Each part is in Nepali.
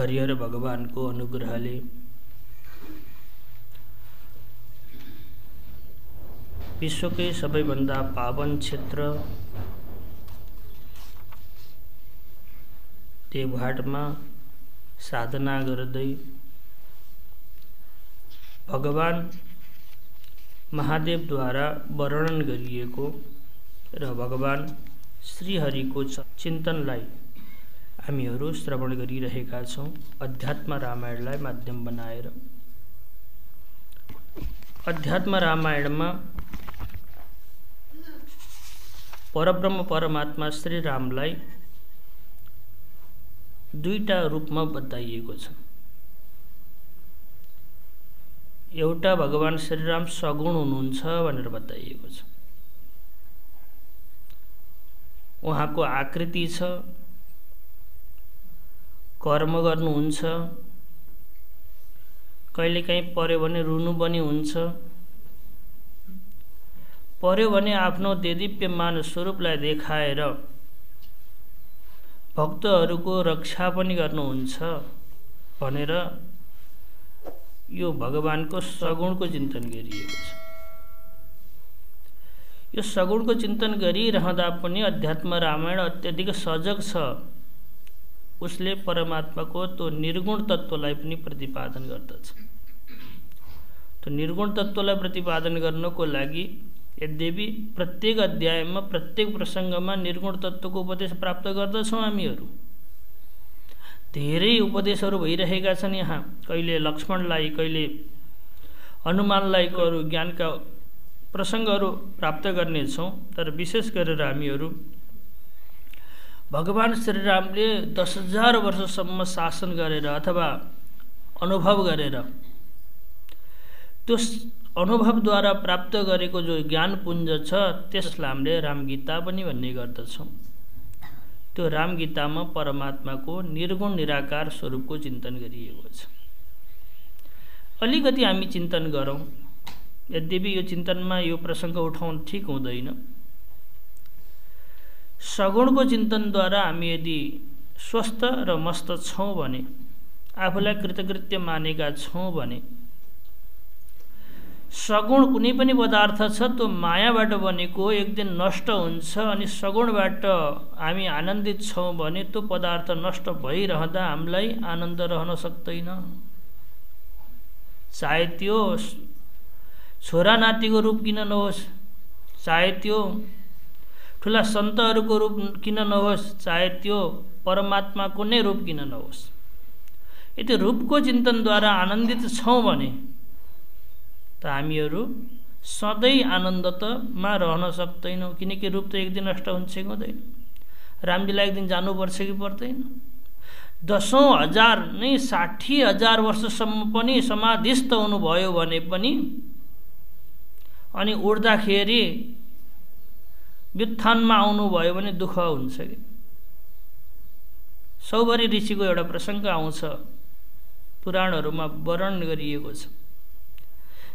हरिहर भगवानको अनुग्रहले विश्वकै सबैभन्दा पावन क्षेत्र देवघाटमा साधना गर्दै भगवान महादेवद्वारा वर्णन गरिएको र भगवान श्रीहरिको चिन्तनलाई हामीहरू श्रवण गरिरहेका छौं। अध्यात्म रामायणलाई माध्यम बनाएर अध्यात्म रामायणमा परब्रह्म परमात्मा श्री रामलाई दुईटा रूपमा बताइएको छ। एउटा भगवान श्रीराम सगुण हुनुहुन्छ भनेर बताइएको छ। उहाँको आकृति छ, कर्म गर्नुहुन्छ, कहिलेकाहीँ पर्यो भने रुनु पनि हुन्छ, पर्यो भने आफ्नो देदीप्यमान स्वरूपलाई देखाएर भक्तहरूको रक्षा पनि गर्नुहुन्छ भनेर यो भगवानको सगुणको चिन्तन गरिएको छ। यो सगुणको चिन्तन गरिरहँदा पनि अध्यात्म रामायण अत्यधिक सजग छ। उसले परमात्माको त्यो निर्गुण तत्त्वलाई पनि प्रतिपादन गर्दछ। त्यो निर्गुण तत्त्वलाई प्रतिपादन गर्नको लागि यद्यपि प्रत्येक अध्यायमा प्रत्येक प्रसङ्गमा निर्गुण तत्त्वको उपदेश प्राप्त गर्दछौँ हामीहरू। धेरै उपदेशहरू भइरहेका छन् यहाँ। कहिले लक्ष्मणलाई, कहिले हनुमानलाई अरू ज्ञानका प्रसङ्गहरू प्राप्त गर्नेछौँ। तर विशेष गरेर हामीहरू भगवान श्रीरामले 10,000 वर्षसम्म शासन गरेर अथवा अनुभव गरेर त्यो अनुभवद्वारा प्राप्त गरेको जो ज्ञानपुञ्ज छ त्यसलाई हामीले रामगीता पनि भन्ने गर्दछौँ। त्यो रामगीतामा परमात्माको निर्गुण निराकार स्वरूपको चिन्तन गरिएको छ। अलिकति हामी चिन्तन गरौँ। यद्यपि यो चिन्तनमा यो प्रसङ्ग उठाउनु ठिक हुँदैन। सगुणको चिन्तनद्वारा हामी यदि स्वस्थ र मस्त छौँ भने, आफूलाई कृतकृत्य मानेका छौँ भने, सगुण कुनै पनि पदार्थ छ त्यो मायाबाट बनेको एक दिन नष्ट हुन्छ अनि सगुणबाट हामी आनन्दित छौँ भने त्यो पदार्थ नष्ट भइरहँदा हामीलाई आनन्द रहन सक्दैन। चाहे त्यो छोरा नातिको रूप किन नहोस्, चाहे त्यो ठुला सन्तहरूको रूप किन नहोस्, चाहे त्यो परमात्माको नै रूप किन नहोस्, यदि रूपको चिन्तनद्वारा आनन्दित छौँ भने त हामीहरू सधैँ आनन्दमा रहन सक्दैनौँ। किनकि रूप त एक दिन नष्ट हुन्छ कि हुँदैन। रामजीलाई एक दिन जानुपर्छ कि पर्दैन। 10,000 नै 60,000 वर्षसम्म पनि समाधिस्थ हुनुभयो भने पनि अनि उड्दाखेरि व्युत्थानमा आउनुभयो भने दुःख हुन्छ कि। सौभरी ऋषिको एउटा प्रसङ्ग आउँछ, पुराणहरूमा वर्णन गरिएको छ।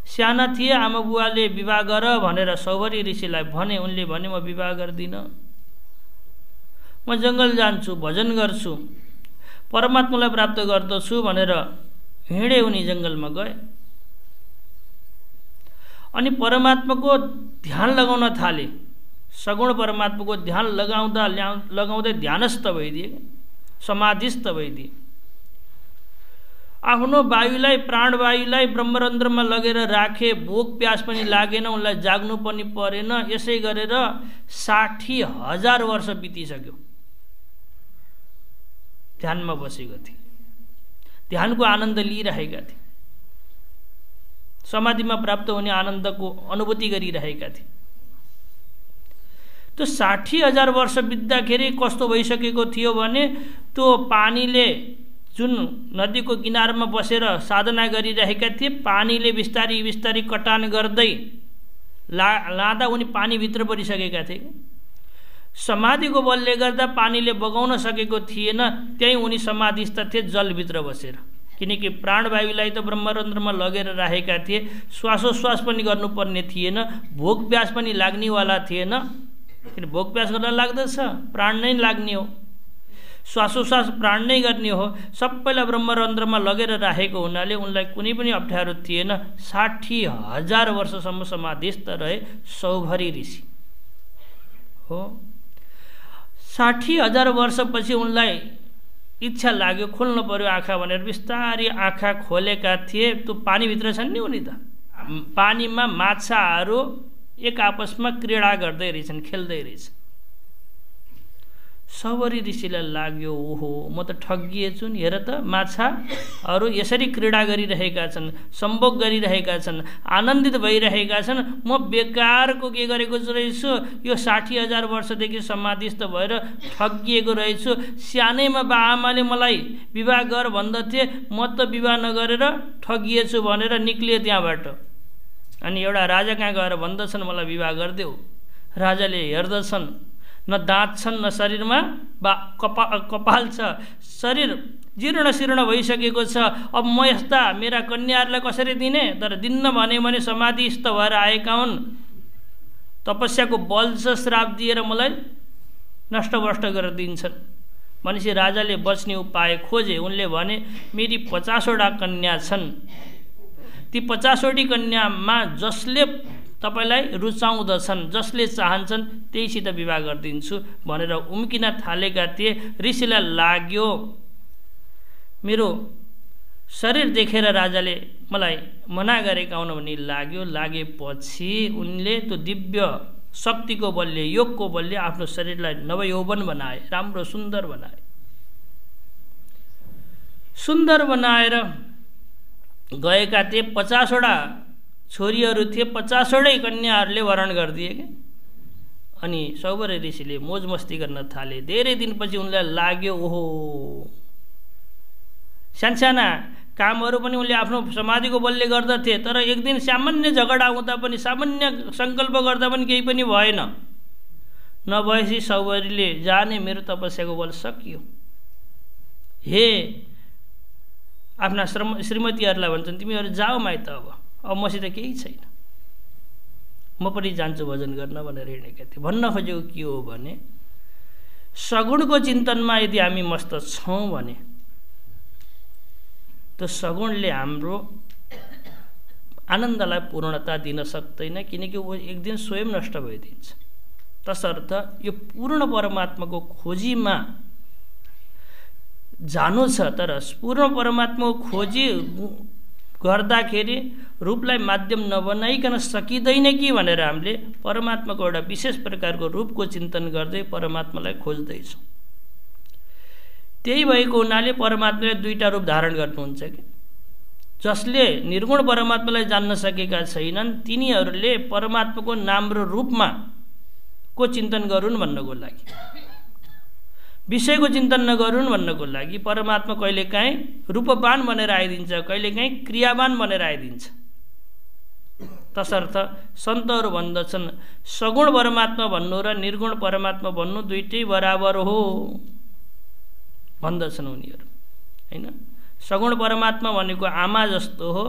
साना थिए, आमा बुवाले विवाह गर भनेर सौभरी ऋषिलाई भने। उनले भने म विवाह गर्दिनँ, म जङ्गल जान्छु, भजन गर्छु, परमात्मालाई प्राप्त गर्दछु भनेर हिँडे। उनी जङ्गलमा गए अनि परमात्माको ध्यान लगाउन थाले। सगुण परमात्माको ध्यान लगाउँदै ध्यानस्थ भइदिए, समाधिस्थ भइदिए। आफ्नो वायुलाई, प्राणवायुलाई ब्रह्मरन्ध्रमा लगेर राखे। भोक प्यास पनि लागेन, उनलाई जाग्नु पनि परेन। यसै गरेर 60,000 वर्ष बितिसक्यो। ध्यानमा बसेको थिए, ध्यानको आनन्द लिइरहेका थिए, समाधिमा प्राप्त हुने आनन्दको अनुभूति गरिरहेका थिए। त्यो 60,000 वर्ष बित्दाखेरि कस्तो भइसकेको थियो भने त्यो पानीले, जुन नदीको किनारमा बसेर साधना गरिरहेका थिए, पानीले बिस्तारी बिस्तारी कटान गर्दै लाँदा उनी पानीभित्र परिसकेका थिए। समाधिको बलले गर्दा पानीले बगाउन सकेको थिएन, त्यही उनी समाधिस्थ थिए जलभित्र बसेर। किनकि प्राणवायुलाई त ब्रह्मरन्ध्रमा लगेर राखेका थिए, श्वासोश्वास पनि गर्नुपर्ने थिएन, भोक प्यास पनि लाग्नेवाला थिएन। किन भोक प्यास गर्न लाग्दछ, प्राण नै लाग्ने हो। श्वासोश्वास प्राण नै गर्ने हो, सबैलाई ब्रह्मरन्ध्रमा लगेर राखेको हुनाले उनलाई कुनै पनि अप्ठ्यारो थिएन। 60,000 वर्षसम्म समाधिस्थ रहे सौभरी ऋषि हो। 60,000 वर्षपछि उनलाई इच्छा लाग्यो, खोल्नु पर्यो आँखा भनेर बिस्तारै आँखा खोलेका थिए। त्यो पानीभित्र छन् नि उनी त, पानीमा माछाहरू एक आपसमा क्रीडा गर्दै रहेछन्, खेल्दै रहेछ। सौभरी ऋषिलाई लाग्यो, ओहो म त ठगिएछु नि, हेर त माछाहरू यसरी क्रीडा गरिरहेका छन्, सम्भोग गरिरहेका छन्, आनन्दित भइरहेका छन्। म बेकारको के गरेको रहेछु, यो 60,000 वर्षदेखि समाधिस्थ भएर ठगिएको रहेछु। सानैमा बाआमाले मलाई विवाह गर भन्दथे, म त विवाह नगरेर ठगिएछु भनेर निक्लिए त्यहाँबाट। अनि एउटा राजा कहाँ गएर भन्दछन् मलाई विवाह गरिदेऊ। राजाले हेर्दछन्, न दाँत छन् न शरीरमा कपाल छ, शरीर जीर्ण शीर्ण भइसकेको छ। अब म यस्ता मेरा कन्याहरूलाई कसरी दिने? तर दिन्न भने समाधिस्थ भएर आएका हुन्, तपस्याको बल छ, श्राप दिएर मलाई नष्टभ्रष्ट गरेर दिन्छन् भनेपछि राजाले बच्ने उपाय खोजे। उनले भने मेरी 50वटा कन्या छन्, ती 50वटी कन्यामा जसले तपाईलाई रुचाउँदछन्, जसले चाहन्छन् त्यहीसित विवाह गरिदिन्छु भनेर उम्किन थालेका थिए। ऋषिलाई लाग्यो मेरो शरीर देखेर राजाले मलाई मना गरेका हुन् भन्ने लाग्यो। लागेपछि उनले त्यो दिव्य शक्तिको बलले, योगको बलले आफ्नो शरीरलाई नवयौवन बनाए, राम्रो सुन्दर बनाए। सुन्दर बनाएर गएका थिए। 50वटा छोरीहरू थिए, 50वटै कन्याहरूले वरण गरिदिए के। अनि सौभरी ऋषिले मोज मस्ती गर्न थाले। धेरै दिनपछि उनलाई लाग्यो, ओहो सानसाना कामहरू पनि उनले आफ्नो समाधिको बलले गर्दथे, तर एक दिन सामान्य झगडा हुँदा पनि, सामान्य सङ्कल्प गर्दा पनि केही पनि भएन। नभएपछि सौभरीले जाने मेरो तपस्याको बल सकियो। हे आफ्ना श्रीमतीहरूलाई भन्छन् तिमीहरू जाऊ माइत, अब मसित केही छैन, म पनि जान्छु भजन गर्न भनेर हिँडेका थिए। भन्न खोजेको के हो भने सगुणको चिन्तनमा यदि हामी मस्त छौँ भने त्यो सगुणले हाम्रो आनन्दलाई पूर्णता दिन सक्दैन, किनकि वो एक दिन स्वयं नष्ट भइदिन्छ। तसर्थ यो पूर्ण परमात्माको खोजीमा जानु छ, तर पूर्ण परमात्माको खोजी गर्दाखेरि रूपलाई माध्यम नबनाइकन सकिँदैन कि भनेर हामीले परमात्माको एउटा विशेष प्रकारको रूपको चिन्तन गर्दै परमात्मालाई खोज्दैछौँ। त्यही भएको हुनाले परमात्माले दुईटा रूप धारण गर्नुहुन्छ कि जसले निर्गुण परमात्मालाई जान्न सकेका छैनन् तिनीहरूले परमात्माको नाम र रूपमा को चिन्तन गरून् भन्नको लागि, विषयको चिन्तन नगरून् भन्नको लागि परमात्मा कहिलेकाहीँ रूपवान बनेर आइदिन्छ, कहिलेकाहीँ क्रियावान बनेर आइदिन्छ। तसर्थ सन्तहरू भन्दछन् सगुण परमात्मा भन्नु र निर्गुण परमात्मा भन्नु दुईटै बराबर हो भन्दछन् उनीहरू, हैन। सगुण परमात्मा भनेको आमा जस्तो हो,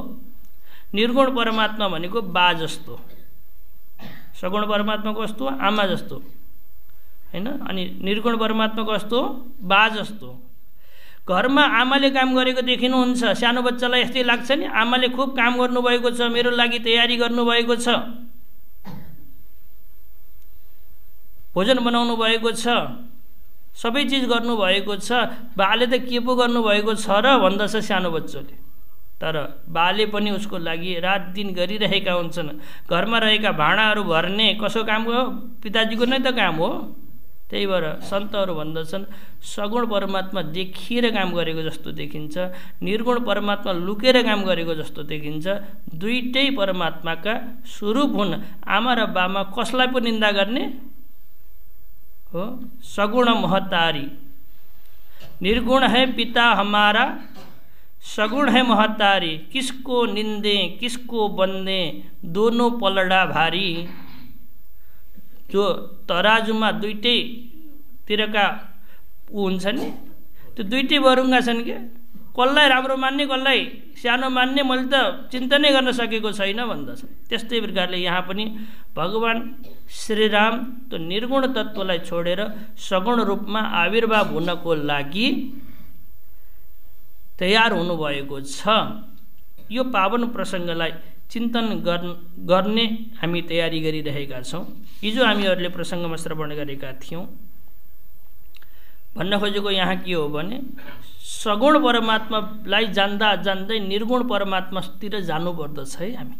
निर्गुण परमात्मा भनेको बा जस्तो। सगुण परमात्मा कस्तो? आमा जस्तो, हैन। अनि निर्गुण परमात्मा कस्तो? बा जस्तो। घरमा आमाले काम गरेको देखिनुहुन्छ, सानो बच्चालाई यस्तै लाग्छ नि, आमाले खुब काम गर्नुभएको छ, मेरो लागि तयारी गर्नुभएको छ, भोजन बनाउनु भएको छ, सबै चिज गर्नुभएको छ, बाले त के पो गर्नुभएको छ र भन्दछ सानो बच्चाले। तर बाले पनि उसको लागि रात दिन गरिरहेका हुन्छन्। घरमा रहेका भाँडाहरू भर्ने कसो काम हो? पिताजीको नै त काम हो। त्यही भएर सन्तहरू भन्दछन् सगुण परमात्मा देखिएर काम गरेको जस्तो देखिन्छ, निर्गुण परमात्मा लुकेर काम गरेको जस्तो देखिन्छ। दुईटै परमात्माका स्वरूप हुन्। आमा र बामा कसलाई पो निन्दा गर्ने हो? सगुण महतारी, निर्गुण है पिता हमारा, सगुण है महतारी, किसको निंदे किसको बंदे, दोनों पलड़ा भारी। जो तराजुमा दुईटै तिरका ऊ हुन्छ नि, त्यो दुईटै बरुङ्गा छन् के, कसलाई राम्रो मान्ने कसलाई सानो मान्ने मैले त चिन्तनै गर्न सकेको छैन भन्दछ। त्यस्तै प्रकारले यहाँ पनि भगवान श्रीराम त्यो निर्गुण तत्त्वलाई छोडेर सगुण रूपमा आविर्भाव हुनको लागि तयार हुनुभएको छ। यो पावन प्रसङ्गलाई चिन्तन गर्ने हामी तयारी गरिरहेका छौँ। हिजो हामीहरूले प्रसङ्गमा श्रवण गरेका थियौँ। भन्न खोजेको यहाँ के हो भने सगुण परमात्मालाई जान्दा जान्दै निर्गुण परमात्मातिर जानुपर्दछ है हामी।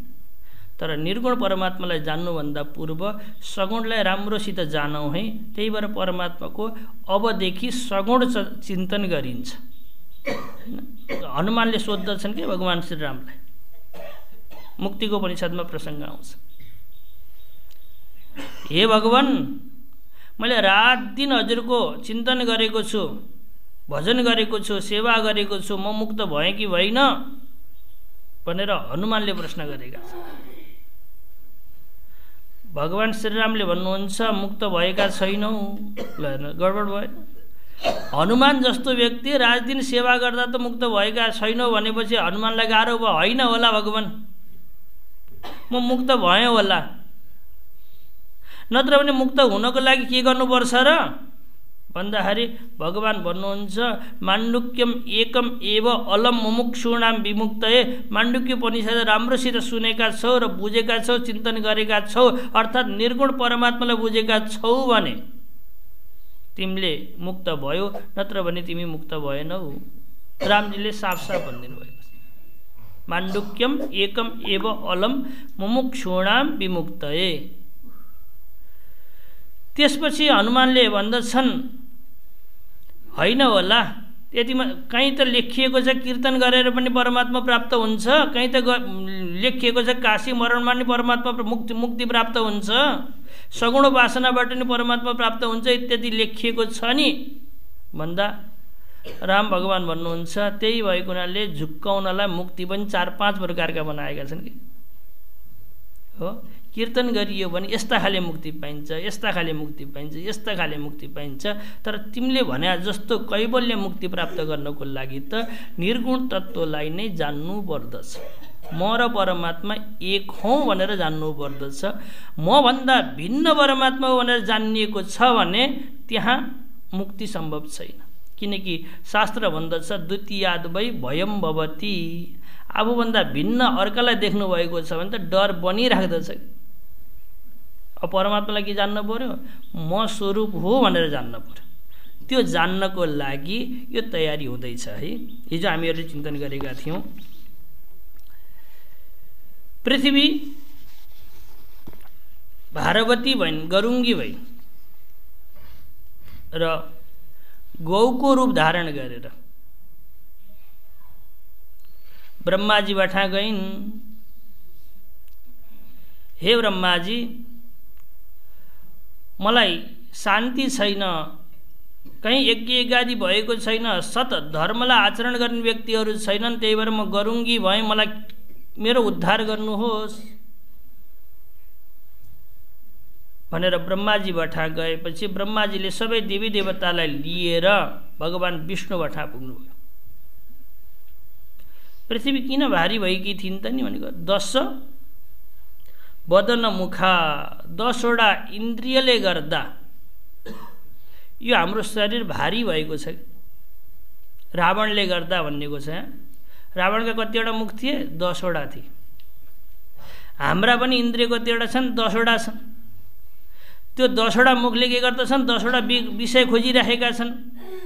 तर निर्गुण परमात्मालाई जान्नुभन्दा पूर्व सगुणलाई राम्रोसित जानौँ है। त्यही भएर परमात्माको अबदेखि सगुण चिन्तन गरिन्छ। हनुमानले सोद्धछन् कि भगवान श्रीरामलाई, मुक्तिको उपनिषदमा प्रसङ्ग आउँछ, हे भगवान मैले रात दिन हजुरको चिन्तन गरेको छु, भजन गरेको छु, सेवा गरेको छु, म मुक्त भएँ कि भइन भनेर हनुमानले प्रश्न गरेका छन्। भगवान श्रीरामले भन्नुहुन्छ मुक्त भएका छैनौ। ल गडबड भयो। हनुमान जस्तो व्यक्ति रात दिन सेवा गर्दा त मुक्त भएका छैनौ भनेपछि हनुमानलाई गाह्रो भयो। होइन होला भगवान, म मुक्त भएँ होला। नत्र भने मुक्त हुनको लागि के गर्नुपर्छ र भन्दाखेरि भगवान भन्नुहुन्छ माण्डुक्यम एकम एव अलम मुमुक्षुणाम विमुक्तये। माण्डुक्य उपनिषद राम्रोसित सुनेका छौ र बुझेका छौ, चिन्तन गरेका छौ, अर्थात् निर्गुण परमात्मालाई बुझेका छौ भने तिमीले मुक्त भयो, नत्र भने तिमी मुक्त भएनौ। रामजीले साफ साफ भनिदिनु भएको छ, माण्डुक्यम एकम एव अलम मुमुक्षुणाम विमुक्तये। त्यसपछि हनुमानले भन्दछन् होइन होला, यतिमा कहीँ त लेखिएको छ कीर्तन गरेर पनि परमात्मा प्राप्त हुन्छ, कहीँ त लेखिएको छ काशी मरणमा नि परमात्मा मुक्ति प्राप्त हुन्छ, सगुण वासनाबाट नि परमात्मा प्राप्त हुन्छ इत्यादि लेखिएको छ नि भन्दा राम भगवान भन्नुहुन्छ त्यही भएको हुनाले झुक्काउनलाई मुक्ति पनि 4-5 प्रकारका बनाएका छन् कि हो। कीर्तन गरियो भने यस्ता खाले मुक्ति पाइन्छ, यस्ता खाले मुक्ति पाइन्छ, यस्ता खाले मुक्ति पाइन्छ। तर तिमीले भने जस्तो कैवल्य मुक्ति प्राप्त गर्नको लागि त निर्गुण तत्त्वलाई नै जान्नु पर्दछ। म र परमात्मा एक हौँ भनेर जान्नु पर्दछ। म भन्दा भिन्न परमात्मा हो भनेर जानिएको छ भने त्यहाँ मुक्ति सम्भव छैन। किनकि शास्त्र भन्दछ द्वितीयाद वै भयम भवति। आफूभन्दा भिन्न अर्कालाई देख्नु भएको छ भने त डर बनिराख्दछ। अब परमात्मालाई के जान्न पर्यो? म स्वरूप हो भनेर जान्न पर्यो। त्यो जान्नको लागि यो तयारी हुँदैछ है। हिजो हामीहरूले चिन्तन गरेका थियौँ पृथ्वी भारवती भइन्, गरुङ्गी भइन् र गौको रूप धारण गरेर ब्रह्माजी बठा गइन्। हे ब्रह्माजी मलाई शान्ति छैन, कहीँ यज्ञ यज्ञादि भएको छैन, सत धर्मलाई आचरण गर्ने व्यक्तिहरू छैनन्, त्यही भएर म गरुङ्गी भएँ, मलाई मेरो उद्धार गर्नुहोस् भनेर ब्रह्माजी बठा गएपछि ब्रह्माजीले सबै देवी देवतालाई लिएर भगवान विष्णु बठा पुग्नुभयो। पृथ्वी किन भारी भएकी थिइन् त नि भनेको 10 वदन मुखा 10वटा इन्द्रियले गर्दा यो हाम्रो शरीर भारी भएको छ। रावणले गर्दा भन्नेको छ। रावणका कतिवटा मुख थिए? 10वटा थिए। हाम्रा पनि इन्द्रिय कतिवटा छन्? 10वटा छन्। त्यो 10वटा मुखले के गर्दछन्? 10वटा विषय खोजिरहेका छन्।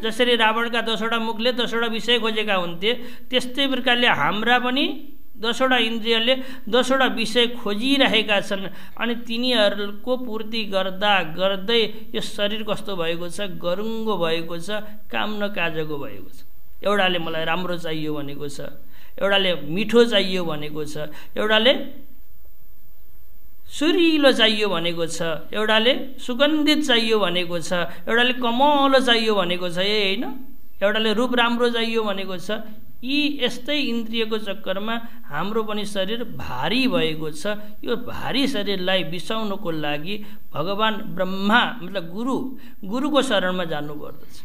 जसरी रावणका 10वटा मुखले 10वटा विषय खोजेका हुन्थे, त्यस्तै प्रकारले हाम्रा पनि 10वटा इन्द्रियले 10वटा विषय खोजिरहेका छन्। अनि तिनीहरूको पूर्ति गर्दा गर्दै यो शरीर कस्तो भएको छ? गरुङ्गो भएको छ, काम नकाजको भएको छ। एउटाले मलाई राम्रो चाहियो भनेको छ, एउटाले मिठो चाहियो भनेको छ, एउटाले सुरिलो चाहियो भनेको छ, एउटाले सुगन्धित चाहियो भनेको छ, एउटाले कमलो चाहियो भनेको छ, होइन, एउटाले रूप राम्रो चाहियो भनेको छ। यी यस्तै इन्द्रियको चक्करमा हाम्रो पनि शरीर भारी भएको छ। यो भारी शरीरलाई बिसाउनको लागि भगवान ब्रह्मा मतलब गुरुको शरणमा जानुपर्दछ।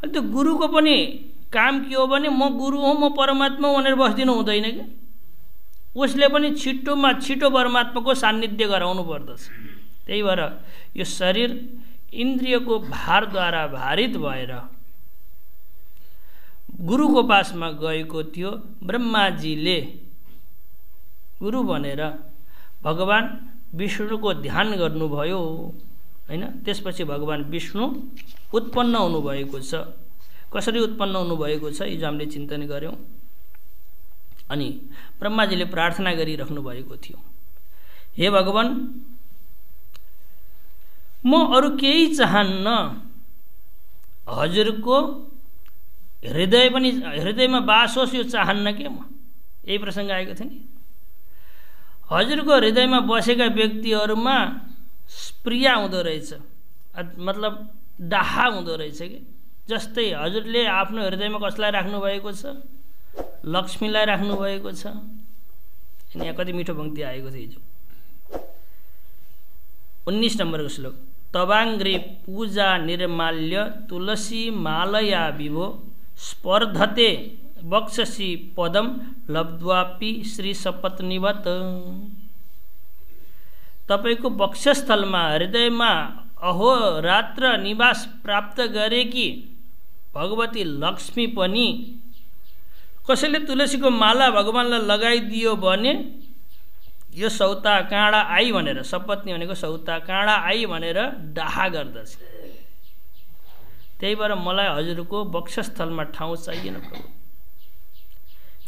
अनि त्यो गुरुको पनि काम के हो भने म गुरु हुँ, म परमात्मा हुँ भनेर बस्दिनु हुँदैन कि। उसले पनि छिटोमा छिटो परमात्माको सान्निध्य गराउनु पर्दछ। त्यही भएर यो शरीर इन्द्रियको भारद्वारा भारित भएर गुरुको पासमा गएको थियो। ब्रह्माजीले गुरु भनेर भगवान विष्णुको ध्यान गर्नुभयो हैन। त्यसपछि भगवान विष्णु उत्पन्न हुनुभएको छ। कसरी उत्पन्न हुनुभएको छ हिजो हामीले चिन्तन गर्यौं। अनि ब्रह्माजीले प्रार्थना गरिराख्नु भएको थियो, हे भगवान, म अरु केही चाहन्न, हजुरको हृदयमा बास होस् यो चाहन्न के म। यही प्रसङ्ग आएको थियो नि। हजुरको हृदयमा बसेका व्यक्तिहरूमा प्रिया हुँदो रहेछ, मतलब डाहा हुँदो रहेछ कि। जस्तै हजुरले आफ्नो हृदयमा कसलाई राख्नु भएको छ? लक्ष्मीलाई राख्नु भएको छ। अनि यहाँ कति मिठो पंक्ति आएको थियो हिजो 19 नम्बरको श्लोक। तवाङ्ग्रे पूजा निर्माल्य तुलसी मालया विभो स्पर्धते वक्षसि पदम लब्ध्वापि श्री सपत्नीवत। तपाईको वक्षस्थलमा हृदयमा अहोरात्र निवास प्राप्त गरेकी भगवती लक्ष्मी पनि कसैले तुलसीको माला भगवानलाई लगाइदियो भने यो सौता काँडा आई भनेर, सपत्नी भनेको सौता काँडा आई भनेर डाहा गर्दछ। त्यही भएर मलाई हजुरको वक्षस्थलमा ठाउँ चाहिएन प्रभु।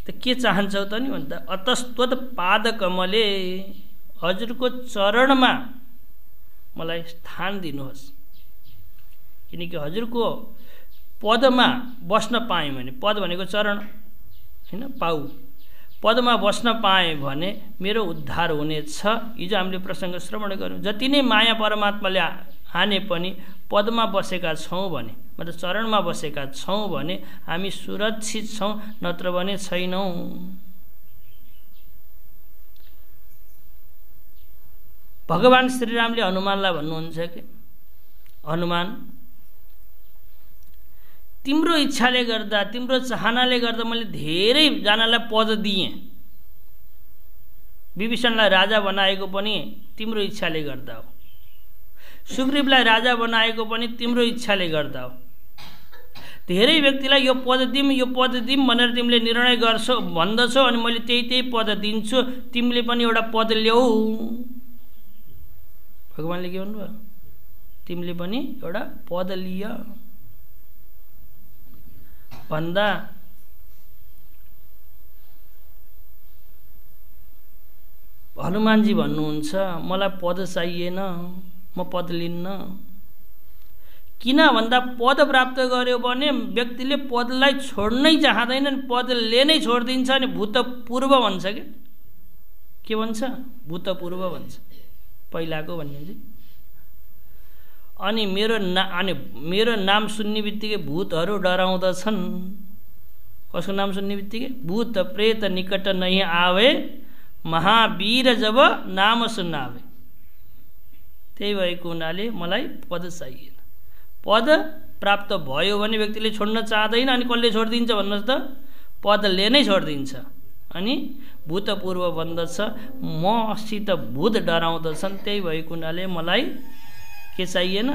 त के चाहन्छौ त नि भन्दा अतस्त्वत पाद कमले, हजुरको चरणमा मलाई स्थान दिनुहोस्। किनकि हजुरको पदमा बस्न पाएँ भने, पद भनेको चरण हैन, पाउ, पदमा बस्न पाएँ भने मेरो उद्धार हुनेछ। हिजो हामीले प्रसङ्ग श्रवण गर्यौं। जति नै माया परमात्माले हाने पनि पदमा बसेका छौं भने, मतलब चरणमा बसेका छौं भने हामी सुरक्षित छौं, नत्र भने छैनौं। भगवान श्रीरामले हनुमानलाई भन्नुहुन्छ कि हनुमान, तिम्रो इच्छाले गर्दा, तिम्रो चाहनाले गर्दा मैले धेरै जनालाई पद दिएँ। विभीषणलाई राजा बनाएको पनि तिम्रो इच्छाले गर्दा हो। सुग्रीवलाई राजा बनाएको पनि तिम्रो इच्छाले गर्दा हो। धेरै व्यक्तिलाई यो पद दिम भनेर तिमीले निर्णय गर्छौ, भन्दछौ, अनि मैले त्यही पद दिन्छु, तिमीले पनि एउटा पद ल्याऊ। भगवानले के भन्नुभयो? तिमीले पनि एउटा पद लिय भन्दा हनुमानजी भन्नुहुन्छ मलाई पद चाहिएन, म पद लिन्न। किन भन्दा पद प्राप्त गर्यो भने व्यक्तिले पदलाई छोड्नै चाहदैन, पदले नै छोडिदिन्छ। अनि भूतपूर्व भन्छ के भन्छ? भूतपूर्व भन्छ, पहिलाको भन्ने। अनि मेरो नाम सुन्ने बित्तिकै भूतहरू डराउँदछन्। कसको नाम सुन्ने बित्तिकै? भूत प्रेत निकट नहीं आवे, महावीर जब नाम सुनावे। त्यही भएको हुनाले मलाई पद चाहिएन। पद प्राप्त भयो भने व्यक्तिले छोड्न चाहदैन। अनि कसले छोडिदिन्छ भन्नुहोस् त? पदले नै छोडिदिन्छ। अनि भूतपूर्व भन्दछ, मसित भूत डराउँदछन्। त्यही भएको हुनाले मलाई के चाहिएन?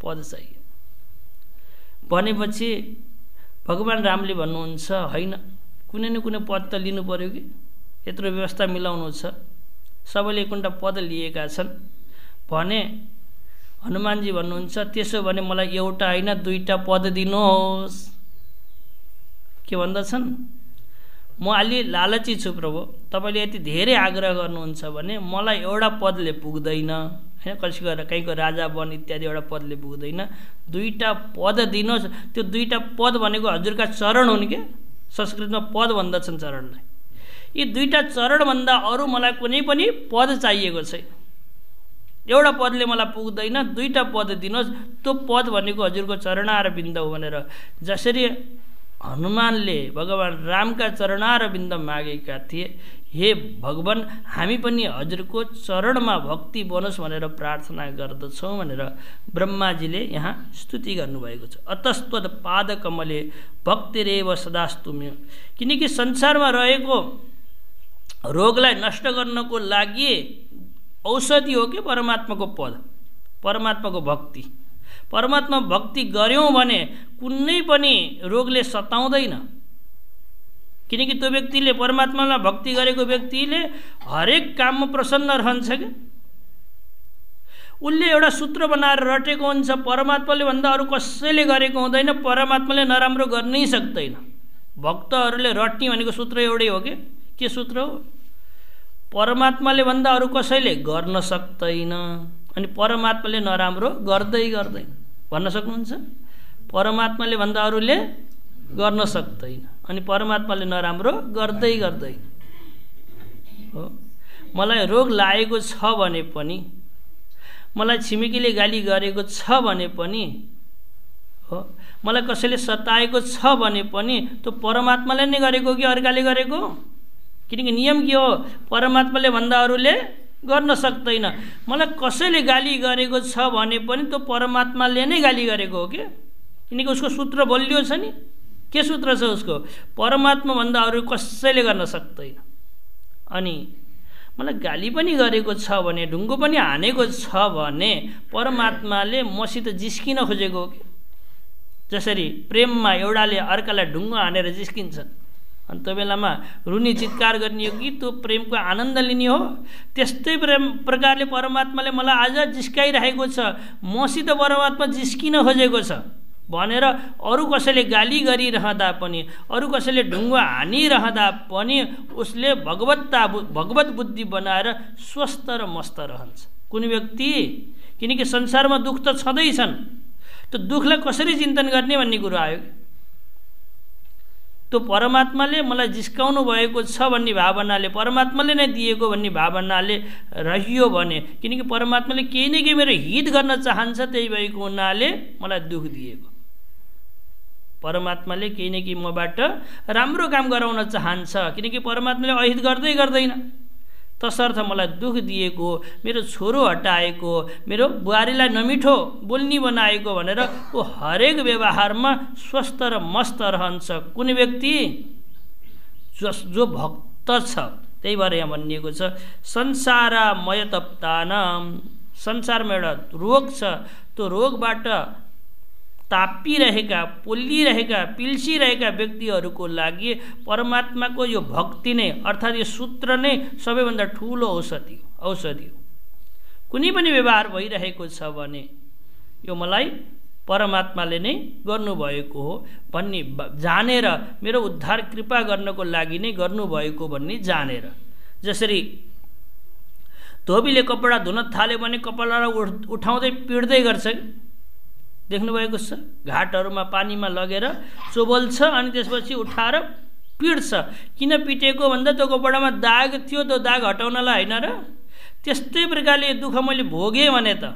पद चाहिएन। भनेपछि भगवान रामले भन्नुहुन्छ, होइन, कुनै न कुनै पद त लिनु पर्यो कि, यत्रो व्यवस्था मिलाउनु छ। सबैले एकवटा पद लिएका छन् भने हनुमानजी भन्नुहुन्छ, त्यसो भने मलाई एउटा होइन 2टा पद दिनुहोस्। के भन्दछन्? म अलि लालची छु प्रभु, तपाईँले यति धेरै आग्रह गर्नुहुन्छ भने मलाई एउटा पदले पुग्दैन हैन। कहीँको राजा बन इत्यादि एउटा पदले पुग्दैन, 2टा पद दिनुहोस्। त्यो 2टा पद भनेको हजुरका चरण हुन् के? संस्कृतमा पद भन्दछन् चरणलाई। यी 2टा चरण भन्दा अरू मलाई कुनै पनि पद चाहिएको छैन। एउटा पदले मलाई पुग्दैन, 2टा पद दिनुहोस्। त्यो पद भनेको हजुरको चरणार बिन्द हो भनेर जसरी हनुमानले भगवान रामका चरणारविन्द मागेका थिए, हे भगवान हामी पनि हजुरको चरणमा भक्ति बनोस् भनेर प्रार्थना गर्दछौँ भनेर ब्रह्माजीले यहाँ स्तुति गर्नुभएको छ। अतस्त्वद पादकमले भक्तिरेव सदास्तुम्य। किनकि संसारमा रहेको रोगलाई नष्ट गर्नको लागि औषधि हो कि परमात्माको पद, परमात्माको भक्ति। परमात्मा भक्ति गर्यौँ भने कुनै पनि रोगले सताउँदैन। किनकि त्यो व्यक्तिले परमात्मालाई भक्ति गरेको व्यक्तिले हरेक काममा प्रसन्न रहन्छ क्या। उसले एउटा सूत्र बनाएर रटेको हुन्छ, परमात्माले भन्दा अरू कसैले गरेको हुँदैन, परमात्माले नराम्रो गर्नै सक्दैन। भक्तहरूले रट्ने भनेको सूत्र एउटै हो के सूत्र हो? परमात्माले भन्दा अरू कसैले गर्न सक्दैन, अनि परमात्माले नराम्रो गर्दै गर्दैन। भन्न सक्नुहुन्छ? परमात्माले भन्दा अरूले गर्न सक्दैन, अनि परमात्माले नराम्रो गर्दै गर्दैन हो। मलाई रोग लागेको छ भने पनि, मलाई छिमेकीले गाली गरेको छ भने पनि हो, मलाई कसैले सताएको छ भने पनि त्यो परमात्माले नै गरेको कि अर्काले गरेको? किनकि नियम के हो? परमात्माले भन्दा अरूले गर्न सक्दैन। मलाई कसैले गाली गरेको छ भने पनि त्यो परमात्माले नै गाली गरेको हो क्या। किनकि उसको सूत्र बलियो छ नि। के सूत्र छ उसको? परमात्मा भन्दा अरू कसैले गर्न सक्दैन। अनि मलाई गाली पनि गरेको छ भने, ढुङ्गो पनि हानेको छ भने परमात्माले मसित जिस्किन खोजेको हो कि? जसरी प्रेममा एउटाले अर्कालाई ढुङ्गो हानेर जिस्किन्छ, अनि त्यो बेलामा रुनी चित्कार गर्ने हो कि त्यो प्रेमको आनन्द लिने हो? त्यस्तै प्रकारले परमात्माले मलाई आज जिस्काइरहेको छ, मसित परमात्मा जिस्किन खोजेको छ भनेर अरू कसैले गाली गरिरहँदा पनि, अरू कसैले ढुङ्गो हानिरहँदा पनि उसले भगवत बुद्धि बनाएर स्वस्थ र मस्त रहन्छ कुन व्यक्ति। किनकि संसारमा दुःख त छँदैछन्, त्यो दुःखलाई कसरी चिन्तन गर्ने भन्ने कुरो आयो। त्यो परमात्माले मलाई जिस्काउनु भएको छ भन्ने भावनाले, परमात्माले नै दिएको भन्ने भावनाले रहियो भने, किनकि परमात्माले केही न केही मेरो हित गर्न चाहन्छ, त्यही भएको हुनाले मलाई दुःख दिएको। परमात्माले केही न केही मबाट राम्रो काम गराउन चाहन्छ, किनकि परमात्माले अहित गर्दै गर्दैन। तसर्थ मलाई दुःख दिएको, मेरो छोरो हटाएको, मेरो बुहारीलाई नमिठो बोल्नी बनाएको भनेर ऊ हरेक व्यवहारमा स्वस्थ र मस्त रहन्छ कुन व्यक्ति? जो भक्त छ। त्यही भएर यहाँ भनिएको छ संसारमय तप्तानाम। संसारमा एउटा रोग छ, त्यो रोगबाट तापिरहेका, पोलिरहेका, पिल्सिरहेका व्यक्तिहरूको लागि परमात्माको यो भक्ति नै, अर्थात् यो सूत्र नै सबैभन्दा ठुलो औषधि हो। कुनै पनि व्यवहार भइरहेको छ भने यो मलाई परमात्माले नै गर्नुभएको हो भन्ने जानेर, मेरो उद्धार कृपा गर्नको लागि नै गर्नुभएको भन्ने जानेर। जसरी धोबीले कपडा धुन थाल्यो भने कपडालाई उठाउँदै पिड्दै गर्छ, देख्नुभएको छ? घाटहरूमा पानीमा लगेर चोबल्छ अनि त्यसपछि उठाएर पिड्छ। किन पिटेको भन्दा त्यो कपडामा दाग थियो, त्यो दाग हटाउनलाई होइन र? त्यस्तै प्रकारले दुःख मैले भोगेँ भने त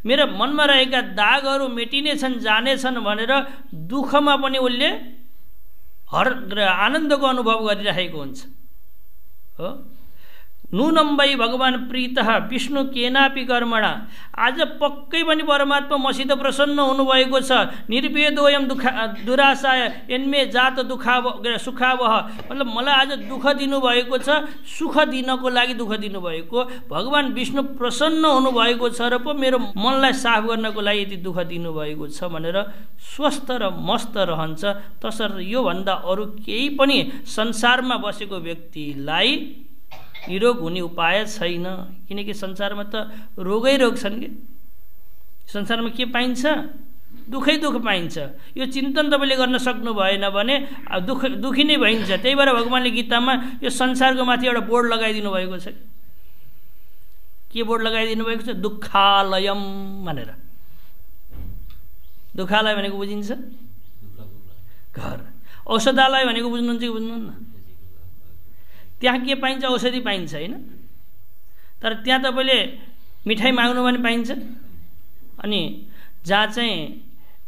मेरो मनमा रहेका दागहरू मेटिनेछन्, जानेछन् भनेर दुःखमा पनि उसले आनन्दको अनुभव गरिरहेको हुन्छ हो। नूनम्बै भगवान प्रीतः विष्णु केनापि कर्मणा। आज पक्कै पनि परमात्मा मसित प्रसन्न हुनुभएको छ। निर्वेदोयम दुराशाय यन्मे जात सुखावह। मतलब मलाई आज दुःख दिनुभएको छ, सुख दिनको लागि दुःख दिनुभएको। भगवान विष्णु प्रसन्न हुनुभएको छ र पो मेरो मनलाई साफ गर्नको लागि यति दुःख दिनुभएको छ भनेर स्वस्थ र मस्त रहन्छ। तसर्थ योभन्दा अरू केही पनि संसारमा बसेको व्यक्तिलाई निरोग हुने उपाय छैन। किनकि संसारमा त रोगै रोग छन् कि। संसारमा के पाइन्छ? दुःखै दुःख पाइन्छ। यो चिन्तन तपाईँले गर्न सक्नु भएन भने दुःखी नै भइन्छ। त्यही भएर भगवानले गीतामा यो संसारको माथि एउटा बोर्ड लगाइदिनु भएको छ। के बोर्ड लगाइदिनु भएको छ? दुःखालयम भनेर। दुःखालय भनेको बुझिन्छ? घर। औषधालय भनेको बुझ्नुहुन्छ कि बुझ्नुहुन्न? त्यहाँ के पाइन्छ? औषधि पाइन्छ होइन। तर त्यहाँ तपाईँले मिठाई माग्नु भने पाइन्छ। अनि जहाँ चाहिँ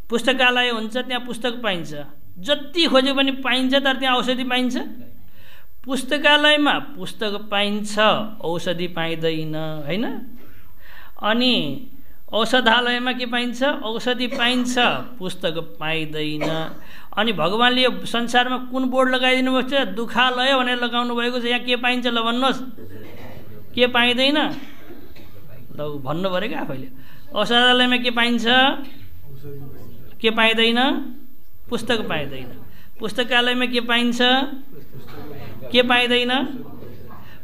पुस्तकालय हुन्छ त्यहाँ पुस्तक पाइन्छ। जति खोजे पनि पाइन्छ, तर त्यहाँ औषधि पाइन्छ? पुस्तकालयमा पुस्तक पाइन्छ, औषधि पाइँदैन, होइन? अनि औषधालयमा के पाइन्छ? औषधि पाइन्छ, पुस्तक पाइँदैन। अनि भगवान्ले यो संसारमा कुन बोर्ड लगाइदिनु भएको छ? दुखालय भनेर लगाउनु भएको छ। यहाँ के पाइन्छ ल भन्नुहोस्? के पाइँदैन? ल भन्नु पऱ्यो क्या आफैले। औषधालयमा के पाइन्छ? के पाइँदैन? पुस्तक पाइँदैन। पुस्तकालयमा के पाइन्छ? के पाइँदैन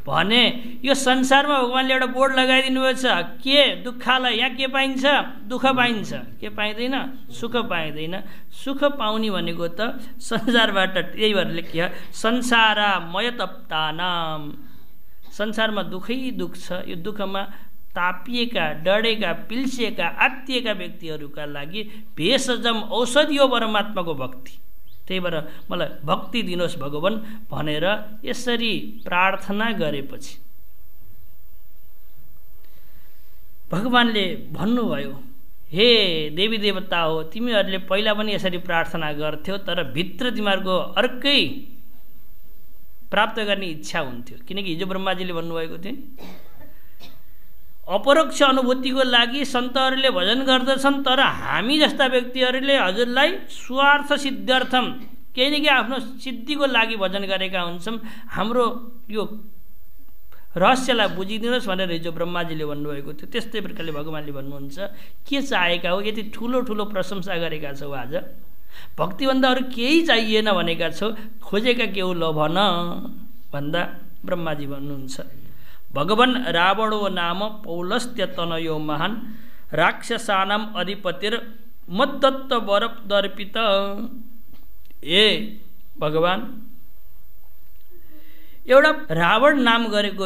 भने यो संसारमा भगवान्ले एउटा बोर्ड लगाइदिनु भएको छ। के? दुःखालय। यहाँ के पाइन्छ? दुःख पाइन्छ। के पाइँदैन? सुख पाइँदैन। सुख पाउने भनेको त संसारबाट, यही भएर लेखियो संसारा मयतप्तानाम। संसारमा दुःखै दुःख छ। यो दुःखमा तापिएका, डढेका, पिल्सिएका, आत्तिएका व्यक्तिहरूका लागि भेषजम औषधि हो परमात्माको भक्ति। त्यही भएर मलाई भक्ति दिनुहोस् भगवान भनेर यसरी प्रार्थना गरेपछि भगवानले भन्नुभयो, हे देवी देवता हो, तिमीहरूले पहिला पनि यसरी प्रार्थना गर्थ्यौ, तर भित्र तिमीहरूको अर्कै प्राप्त गर्ने इच्छा हुन्थ्यो। किनकि हिजो ब्रह्माजीले भन्नुभएको थियो, अपरोक्ष अनुभूतिको लागि सन्तहरूले भजन गर्दछन्, तर हामी जस्ता व्यक्तिहरूले हजुरलाई स्वार्थ सिद्ध्यर्थम, केही न केही आफ्नो सिद्धिको लागि भजन गरेका हुन्छौँ, हाम्रो यो रहस्यलाई बुझिदिनुहोस् भनेर हिजो ब्रह्माजीले भन्नुभएको थियो। त्यस्तै प्रकारले भगवान्ले भन्नुहुन्छ, के चाहेका हो? यति ठुलो ठुलो प्रशंसा गरेका छौ, आज भक्तिभन्दा अरू केही चाहिएन भनेका छौ, खोजेका के हो ल भन भन्दा ब्रह्माजी भन्नुहुन्छ, भगवान रावणो नाम पौलस्त्य तनयो महान राक्षसानाम अधिपतिर मद्दत्त वर दर्पित। ए भगवान, एउटा रावण नाम गरेको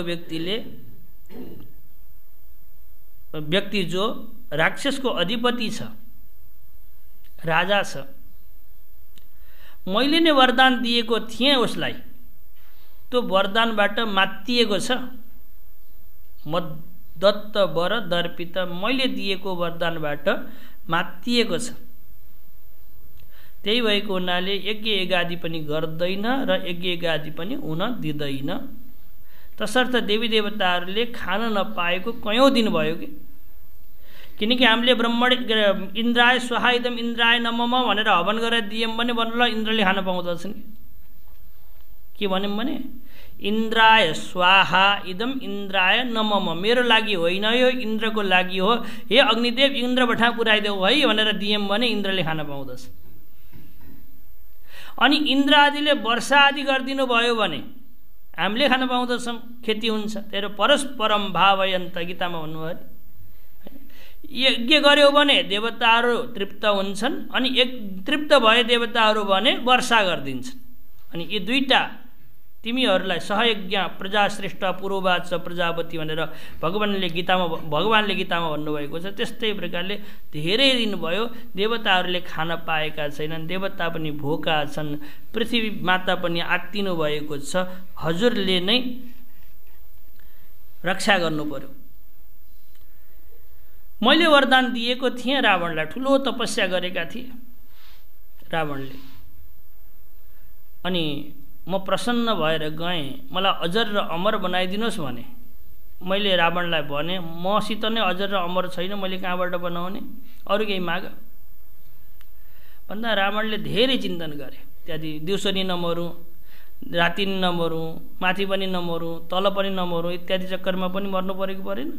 व्यक्ति जो राक्षसको अधिपति छ, राजा छ, मैले नै वरदान दिएको थिएँ उसलाई, त्यो वरदानबाट मात्तिएको छ। मद्दत्त वर दर्पित, मैले दिएको वरदानबाट मात्तिएको छ। त्यही भएको हुनाले यज्ञ एगादि पनि गर्दैन र यज्ञ एगादि पनि हुन दिँदैन। तसर्थ देवी देवताहरूले खान नपाएको कयौँ दिन भयो कि, किनकि हामीले ब्रह्मण इन्द्राय स्वाहा इदम इन्द्राय नमः भनेर हवन गरेर दियौँ भने बल्ल इन्द्रले खान पाउँदछन्। के भन्यौँ भने इन्द्राय स्वाहा इदम इन्द्राय नमः, मेरो लागि होइन यो इन्द्रको लागि हो, हे अग्निदेव इन्द्र बठा पुऱ्याइदेऊ है भनेर दियौँ भने इन्द्रले खान पाउँदछ। अनि इन्द्र आदिले वर्षा आदि गरिदिनु भयो भने हामीले खान पाउँदछौँ, खेती हुन्छ। त्यही परस्परम भावयन्त गीतामा भन्नुभयो। यज्ञ गर्यो भने देवताहरू तृप्त हुन्छन्, अनि तृप्त भए देवताहरू भने वर्षा गरिदिन्छन्। अनि यी दुईटा तिमीहरूलाई सहयज्ञ प्रजाश्रेष्ठ पूर्ववाच प्रजापति भनेर भगवान्ले गीतामा भन्नुभएको छ। त्यस्तै प्रकारले धेरै दिन भयो देवताहरूले खान पाएका छैनन्, देवता पनि भोका छन्, पृथ्वी माता पनि आत्तिनु भएको छ। हजुरले नै रक्षा गर्नु पर्यो। मैले वरदान दिएको थिएँ रावणलाई, ठुलो तपस्या गरेका थिए रावणले, अनि म प्रसन्न भएर गएँ, मलाई अजर र अमर बनाइदिनुहोस् भने मैले रावणलाई भने, मसित नै अजर र अमर छैन, मैले कहाँबाट बनाउने, अरू केही माग भन्दा रावणले धेरै चिन्तन गरे। त्यहाँदेखि दिउँसो नि नमरौँ, राति नि नमरौँ, माथि पनि नमरौँ, तल पनि नमरौँ इत्यादि चक्करमा पनि मर्नु परेको परेन।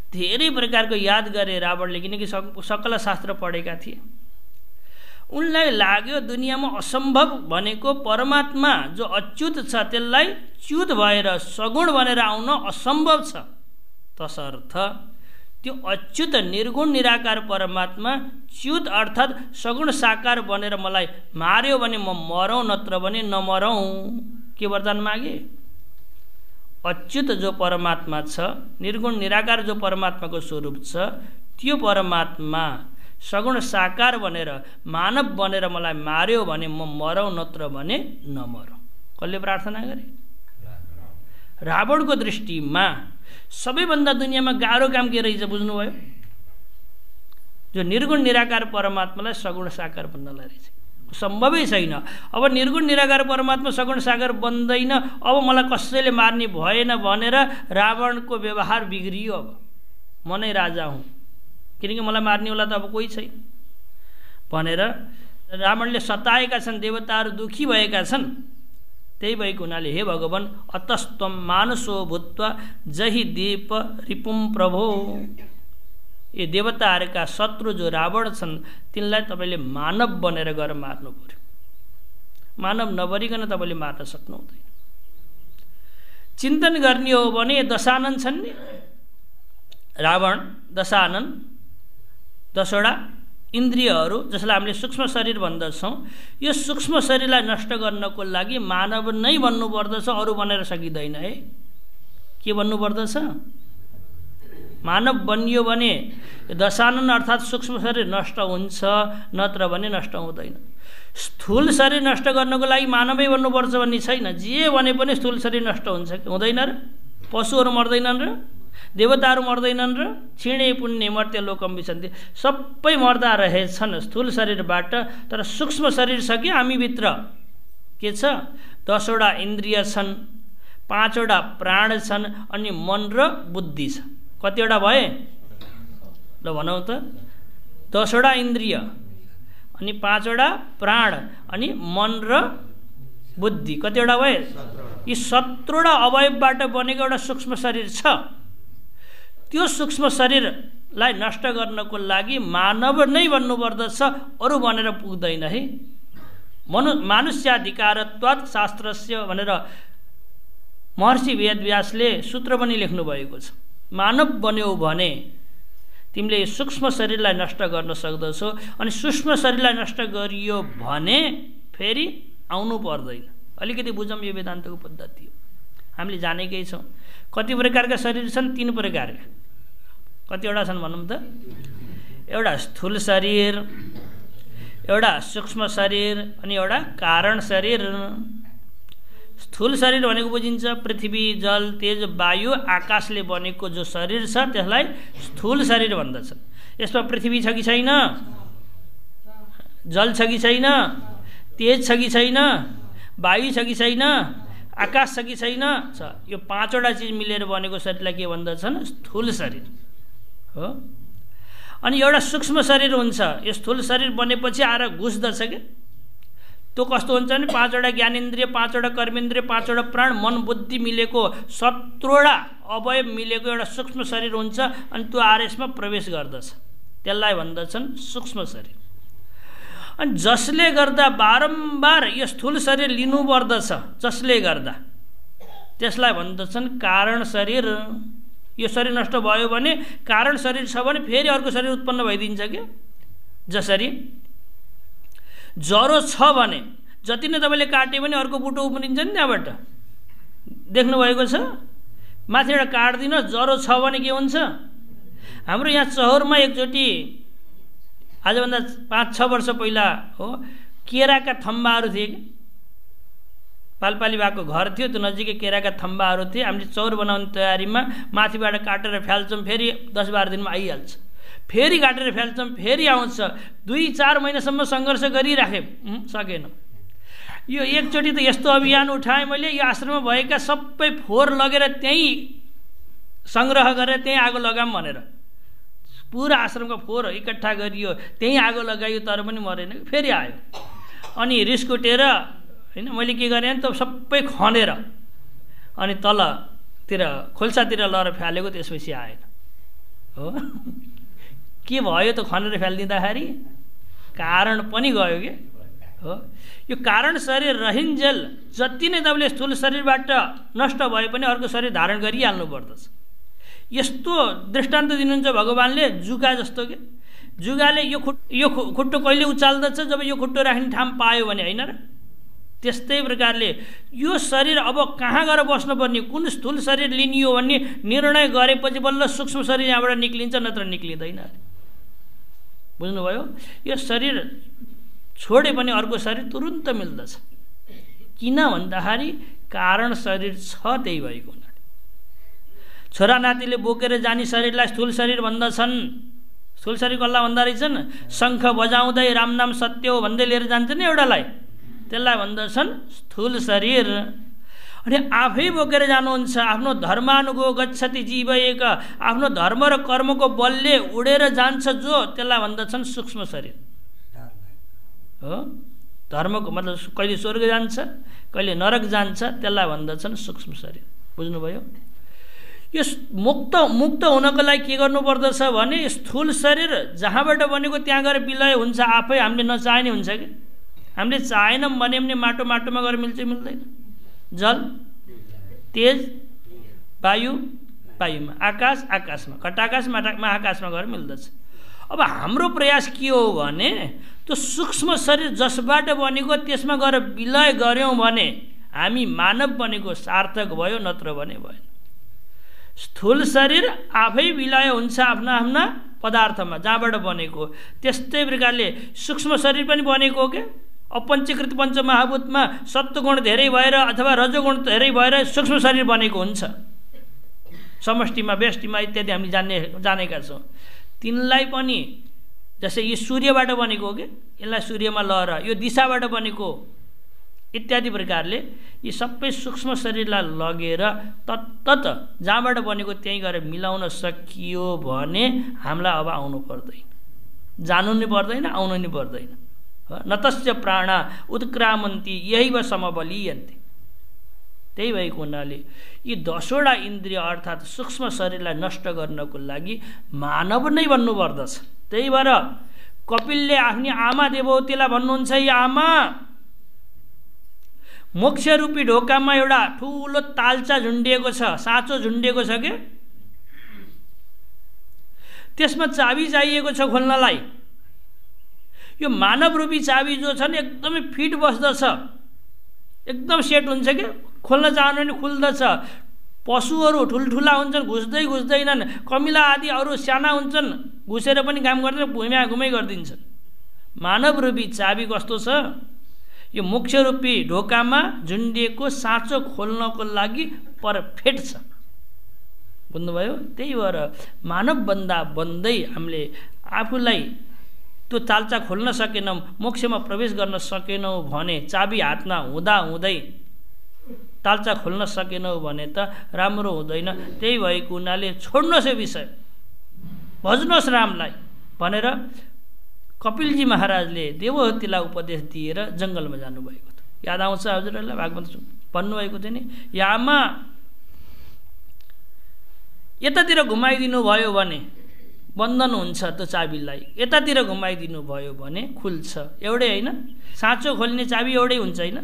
धेरै प्रकारको याद गरे रावणले, किनकि सकल शास्त्र पढेका थिए। उनलाई लाग्यो दुनियाँमा असम्भव भनेको परमात्मा जो अच्युत छ त्यसलाई च्युत भएर सगुण बनेर आउन असम्भव छ। तसर्थ त्यो अच्युत निर्गुण निराकार परमात्मा च्युत अर्थात् सगुण साकार बनेर मलाई मार्यो भने म मरौँ, नत्र भने नमरौँ। के वरदान मागे? अच्युत जो परमात्मा छ, निर्गुण निराकार जो परमात्माको स्वरूप छ, त्यो परमात्मा सगुण साकार बनेर मानव बनेर मलाई मार्यो भने म मरौँ, नत्र भने नमरौँ। कसले प्रार्थना गरे? रावणको दृष्टिमा सबैभन्दा दुनियाँमा गाह्रो काम के रहेछ बुझ्नुभयो? जो निर्गुण निराकार परमात्मालाई सगुण साकार भन्नलाई रहेछ। सम्भवै छैन। अब निर्गुण निराकार परमात्मा सगुण सागर बन्दैन, अब मलाई कसैले मार्ने भएन भनेर रावणको व्यवहार बिग्रियो। अब म नै राजा हुँ, किनकि मलाई मार्नेवाला त अब कोही छैन भनेर रावणले सताएका छन्, देवताहरू दुखी भएका छन्। त्यही भएको हुनाले हे भगवान् अतस्त्वम मानसो भूत्वा जहि दीप रिपुम प्रभो, ये देवताहरूका शत्रु जो रावण छन् तिनलाई तपाईँले मानव बनेर गएर मार्नु पर्यो। मानव नबनिकन तपाईँले मार्न सक्नु हुँदैन। चिन्तन गर्ने हो भने दशानन छन् नि, रावण दशानन 10वटा इन्द्रियहरू जसलाई हामीले सूक्ष्म शरीर भन्दछौँ, यो सूक्ष्म शरीरलाई नष्ट गर्नको लागि मानव नै बन्नु पर्दछ, अरू बनेर सकिँदैन। है के बन्नु पर्दछ? मानव बनियो भने दशानन अर्थात् सूक्ष्म शरीर नष्ट हुन्छ, नत्र भने नष्ट हुँदैन। स्थूल शरीर नष्ट गर्नको लागि मानवै बन्नुपर्छ भन्ने छैन। जे भने पनि स्थूल शरीर नष्ट हुन्छ हुँदैन र? पशुहरू मर्दैनन् र? देवताहरू मर्दैनन् र? क्षीणे पुण्य मर्त्य लोकम विशन्ति, सबै मर्दा रहेछन् स्थूल शरीरबाट। तर सूक्ष्म शरीर छ कि हामीभित्र के छ? 10वटा इन्द्रिय छन्, 5वटा प्राण छन्, अनि मन र बुद्धि छ। कतिवटा भए ल भनौँ त? 10वटा इन्द्रिय, अनि 5वटा प्राण, अनि मन र बुद्धि, कतिवटा भए? यी 17वटा अवयवबाट बनेको एउटा सूक्ष्म शरीर छ। त्यो सूक्ष्म शरीरलाई नष्ट गर्नको लागि मानव नै बन्नुपर्दछ, अरू बनेर पुग्दैन। है मानुष्याधिकारत्वात् शास्त्रस्य भनेर महर्षि वेदव्यासले सूत्र पनि लेख्नु भएको छ। मानव बन्यौ भने तिमीले सूक्ष्म शरीरलाई नष्ट गर्न सक्दछौ, अनि सूक्ष्म शरीरलाई नष्ट गरियो भने फेरि आउनु पर्दैन। अलिकति बुझौँ, यो वेदान्तको पद्धति हो, हामीले जानेकै छौँ। कति प्रकारका शरीर छन्? 3 प्रकारका। कतिवटा छन् भनौँ त? एउटा स्थूल शरीर, एउटा सूक्ष्म शरीर, अनि एउटा कारण शरीर। स्थूल शरीर भनेको बुझिन्छ पृथ्वी, जल, तेज, वायु, आकाशले बनेको जो शरीर छ त्यसलाई स्थूल शरीर भन्दछन्। यसमा पृथ्वी छ कि छैन? जल छ कि छैन? तेज छ कि छैन? वायु छ कि छैन? आकाश छ कि छैन? छ। यो 5वटा चिज मिलेर बनेको शरीरलाई के भन्दछन्? स्थूल शरीर हो। अनि एउटा सूक्ष्म शरीर हुन्छ। यो स्थूल शरीर बनेपछि आएर घुस्दछ क्या। त्यो कस्तो हुन्छ भने 5वटा ज्ञानेन्द्रिय, 5वटा कर्मेन्द्रिय, 5वटा प्राण, मन, बुद्धि मिलेको 17वटा अवयव मिलेको एउटा सूक्ष्म शरीर हुन्छ। अनि त्यो आरएसमा प्रवेश गर्दछ, त्यसलाई भन्दछन् सूक्ष्म शरीर। अनि जसले गर्दा बारम्बार यो स्थूल शरीर लिनुपर्दछ, जसले गर्दा त्यसलाई भन्दछन् कारण शरीर। यो शरीर नष्ट भयो भने कारण शरीर छ भने फेरि अर्को शरीर उत्पन्न भइदिन्छ क्या। जसरी ज्वरो छ भने जति नै तपाईँले काट्यो भने अर्को बुटो उम्रिन्छ नि त्यहाँबाट, देख्नुभएको छ? माथिबाट काट्दिन, ज्वरो छ भने के हुन्छ? हाम्रो यहाँ चहरमा एकचोटि आजभन्दा 5-6 वर्ष पहिला हो, केराका थम्बाहरू थिए कि, पालपाली भएको घर थियो, त्यो नजिकै केराका थम्बाहरू थिए। हामीले चौर बनाउने तयारीमा माथिबाट काटेर फ्याल्छौँ, फेरि 10-12 दिनमा आइहाल्छ, फेरि काटेर फ्याल्छौँ, फेरि आउँछ। 2-4 महिनासम्म सङ्घर्ष गरिराखेँ, सकेन। यो एकचोटि त यस्तो अभियान उठाएँ मैले, यो आश्रममा भएका सबै फोहोर लगेर त्यहीँ सङ्ग्रह गरेर त्यहीँ आगो लगाऊँ भनेर पुरा आश्रमको फोहोर इकट्ठा गरियो, त्यहीँ आगो लगाइयो, तर पनि मरेन। फेरि आयो। अनि रिस उठेर होइन मैले के गरेँ त सबै खनेर अनि तलतिर खोल्सातिर लगेर फ्यालेको, त्यसपछि आएन। हो के भयो त खनेर फ्यालिदिँदाखेरि? कारण पनि गयो के हो। यो कारण शरीर रहिन्जेल जति नै तपाईँले स्थूल शरीरबाट नष्ट भए पनि अर्को शरीर धारण गरिहाल्नु पर्दछ। यस्तो दृष्टान्त दिनुहुन्छ भगवानले जुगा जस्तो के। जुगाले यो खुट्टो कहिले उचाल्दछ? जब यो खुट्टो राख्ने ठाउँ पायो भने, होइन र? त्यस्तै प्रकारले यो शरीर अब कहाँ गएर बस्नुपर्ने, कुन स्थूल शरीर लिनियो भन्ने निर्णय गरेपछि बल्ल सूक्ष्म शरीर यहाँबाट निक्लिन्छ, नत्र निक्लिँदैन। बुझ्नुभयो? यो शरीर छोडे पनि अर्को शरीर तुरुन्त मिल्दछ। किन भन्दाखेरि कारण शरीर छ, त्यही भएको हुनाले। छोरा नातिले बोकेर जाने शरीरलाई स्थूल शरीर भन्दछन्। स्थूल शरीर कसलाई भन्दा रहेछन्? शङ्ख बजाउँदै राम नाम सत्य हो भन्दै लिएर जान्छ नि एउटालाई, त्यसलाई भन्दछन् स्थूल शरीर। अनि आफै बोकेर जानुहुन्छ, आफ्नो धर्मानुगो गच्छति जीव एक, आफ्नो धर्म र कर्मको बलले उडेर जान्छ जो, त्यसलाई भन्दछन् सूक्ष्म शरीर हो। धर्मको मतलब कहिले स्वर्ग जान्छ कहिले नरक जान्छ, त्यसलाई भन्दछन् सूक्ष्म शरीर। बुझ्नुभयो? यो मुक्त हुनको लागि के गर्नुपर्दछ भने स्थूल शरीर जहाँबाट बनेको त्यहाँ गएर विलय हुन्छ आफै। हामीले नचाहने हुन्छ कि हामीले चाहेनौँ भने पनि माटोमा गएर मिल्छ मिल्दैन? जल तेज, वायु वायुमा, आकाश आकाशमा, घटाकाशमा आकाशमा गएर मिल्दछ। अब हाम्रो प्रयास के हो भने त्यो सूक्ष्म शरीर जसबाट बनेको त्यसमा गएर विलय गऱ्यौँ भने हामी मानव बनेको सार्थक भयो, नत्र भने भएन। स्थूल शरीर आफै विलय हुन्छ आफ्ना आफ्ना पदार्थमा जहाँबाट बनेको। त्यस्तै प्रकारले सूक्ष्म शरीर पनि बनेको हो क्या। अपञ्चीकृत पञ्चमहाभूतमा सत्वगुण धेरै भएर अथवा रजोगुण धेरै भएर सूक्ष्म शरीर बनेको हुन्छ। समष्टिमा व्यष्टिमा इत्यादि हामी जानेका छौँ। तिनलाई पनि जस्तै यो सूर्यबाट बनेको हो कि, यसलाई सूर्यमा लहरा, यो दिशाबाट बनेको इत्यादि प्रकारले यी सबै सूक्ष्म शरीरलाई लगेर तत्तत जहाँबाट बनेको त्यहीँ गएर मिलाउन सकियो भने हामीलाई अब आउनु पर्दैन, जानु नि पर्दैन, आउनु नि पर्दैन। नतस्य प्राणा उत्क्रामन्ति यैव समबलीयन्ते। त्यही भएको हुनाले यी 10वटा इन्द्रिय अर्थात् सूक्ष्म शरीरलाई नष्ट गर्नको लागि मानव नै बन्नुपर्दछ। त्यही भएर कपिलले आफ्नी आमा देवहूतिलाई भन्नुहुन्छ, यी आमा मोक्ष रूपी ढोकामा एउटा ठुलो तालचा झुन्डिएको छ, साँचो झुन्डिएको छ के, त्यसमा चाबी चाहिएको छ खोल्नलाई। यो मानव रूपी चाबी जो छ नि एकदमै फिट बस्दछ, एकदम सेट हुन्छ कि खोल्न चाहनु भने खुल्दछ। पशुहरू ठुल्ठुला हुन्छन् घुस्दैनन्, कमिला आदि अरू साना हुन्छन् घुसेर पनि काम गर्दैन, घुमै गरिदिन्छन्। मानव रूपी चाबी कस्तो छ? यो मोक्ष रूपी ढोकामा झुन्डिएको साँचो खोल्नको लागि पर्फेक्ट छ। बुझ्नुभयो? त्यही भएर मानव बन्दै हामीले आफूलाई त्यो चाल्चा खोल्न सकेनौँ, मोक्षमा प्रवेश गर्न सकेनौँ भने, चाबी हातमा हुँदै ताल्चा खोल्न सकेनौँ भने त राम्रो हुँदैन। त्यही भएको हुनाले छोड्नुहोस् यो विषय, भज्नुहोस् रामलाई भनेर कपिलजी महाराजले देवहूतिलाई उपदेश दिएर जङ्गलमा जानुभएको थियो। याद आउँछ हजुरहरूलाई? भागवत भन्नुभएको थियो नि, यामा यतातिर घुमाइदिनु भयो भने बन्धन हुन्छ त्यो चाबीलाई, यतातिर घुमाइदिनु भयो भने खुल्छ। एउटै होइन? साँचो खोल्ने चाबी एउटै हुन्छ होइन?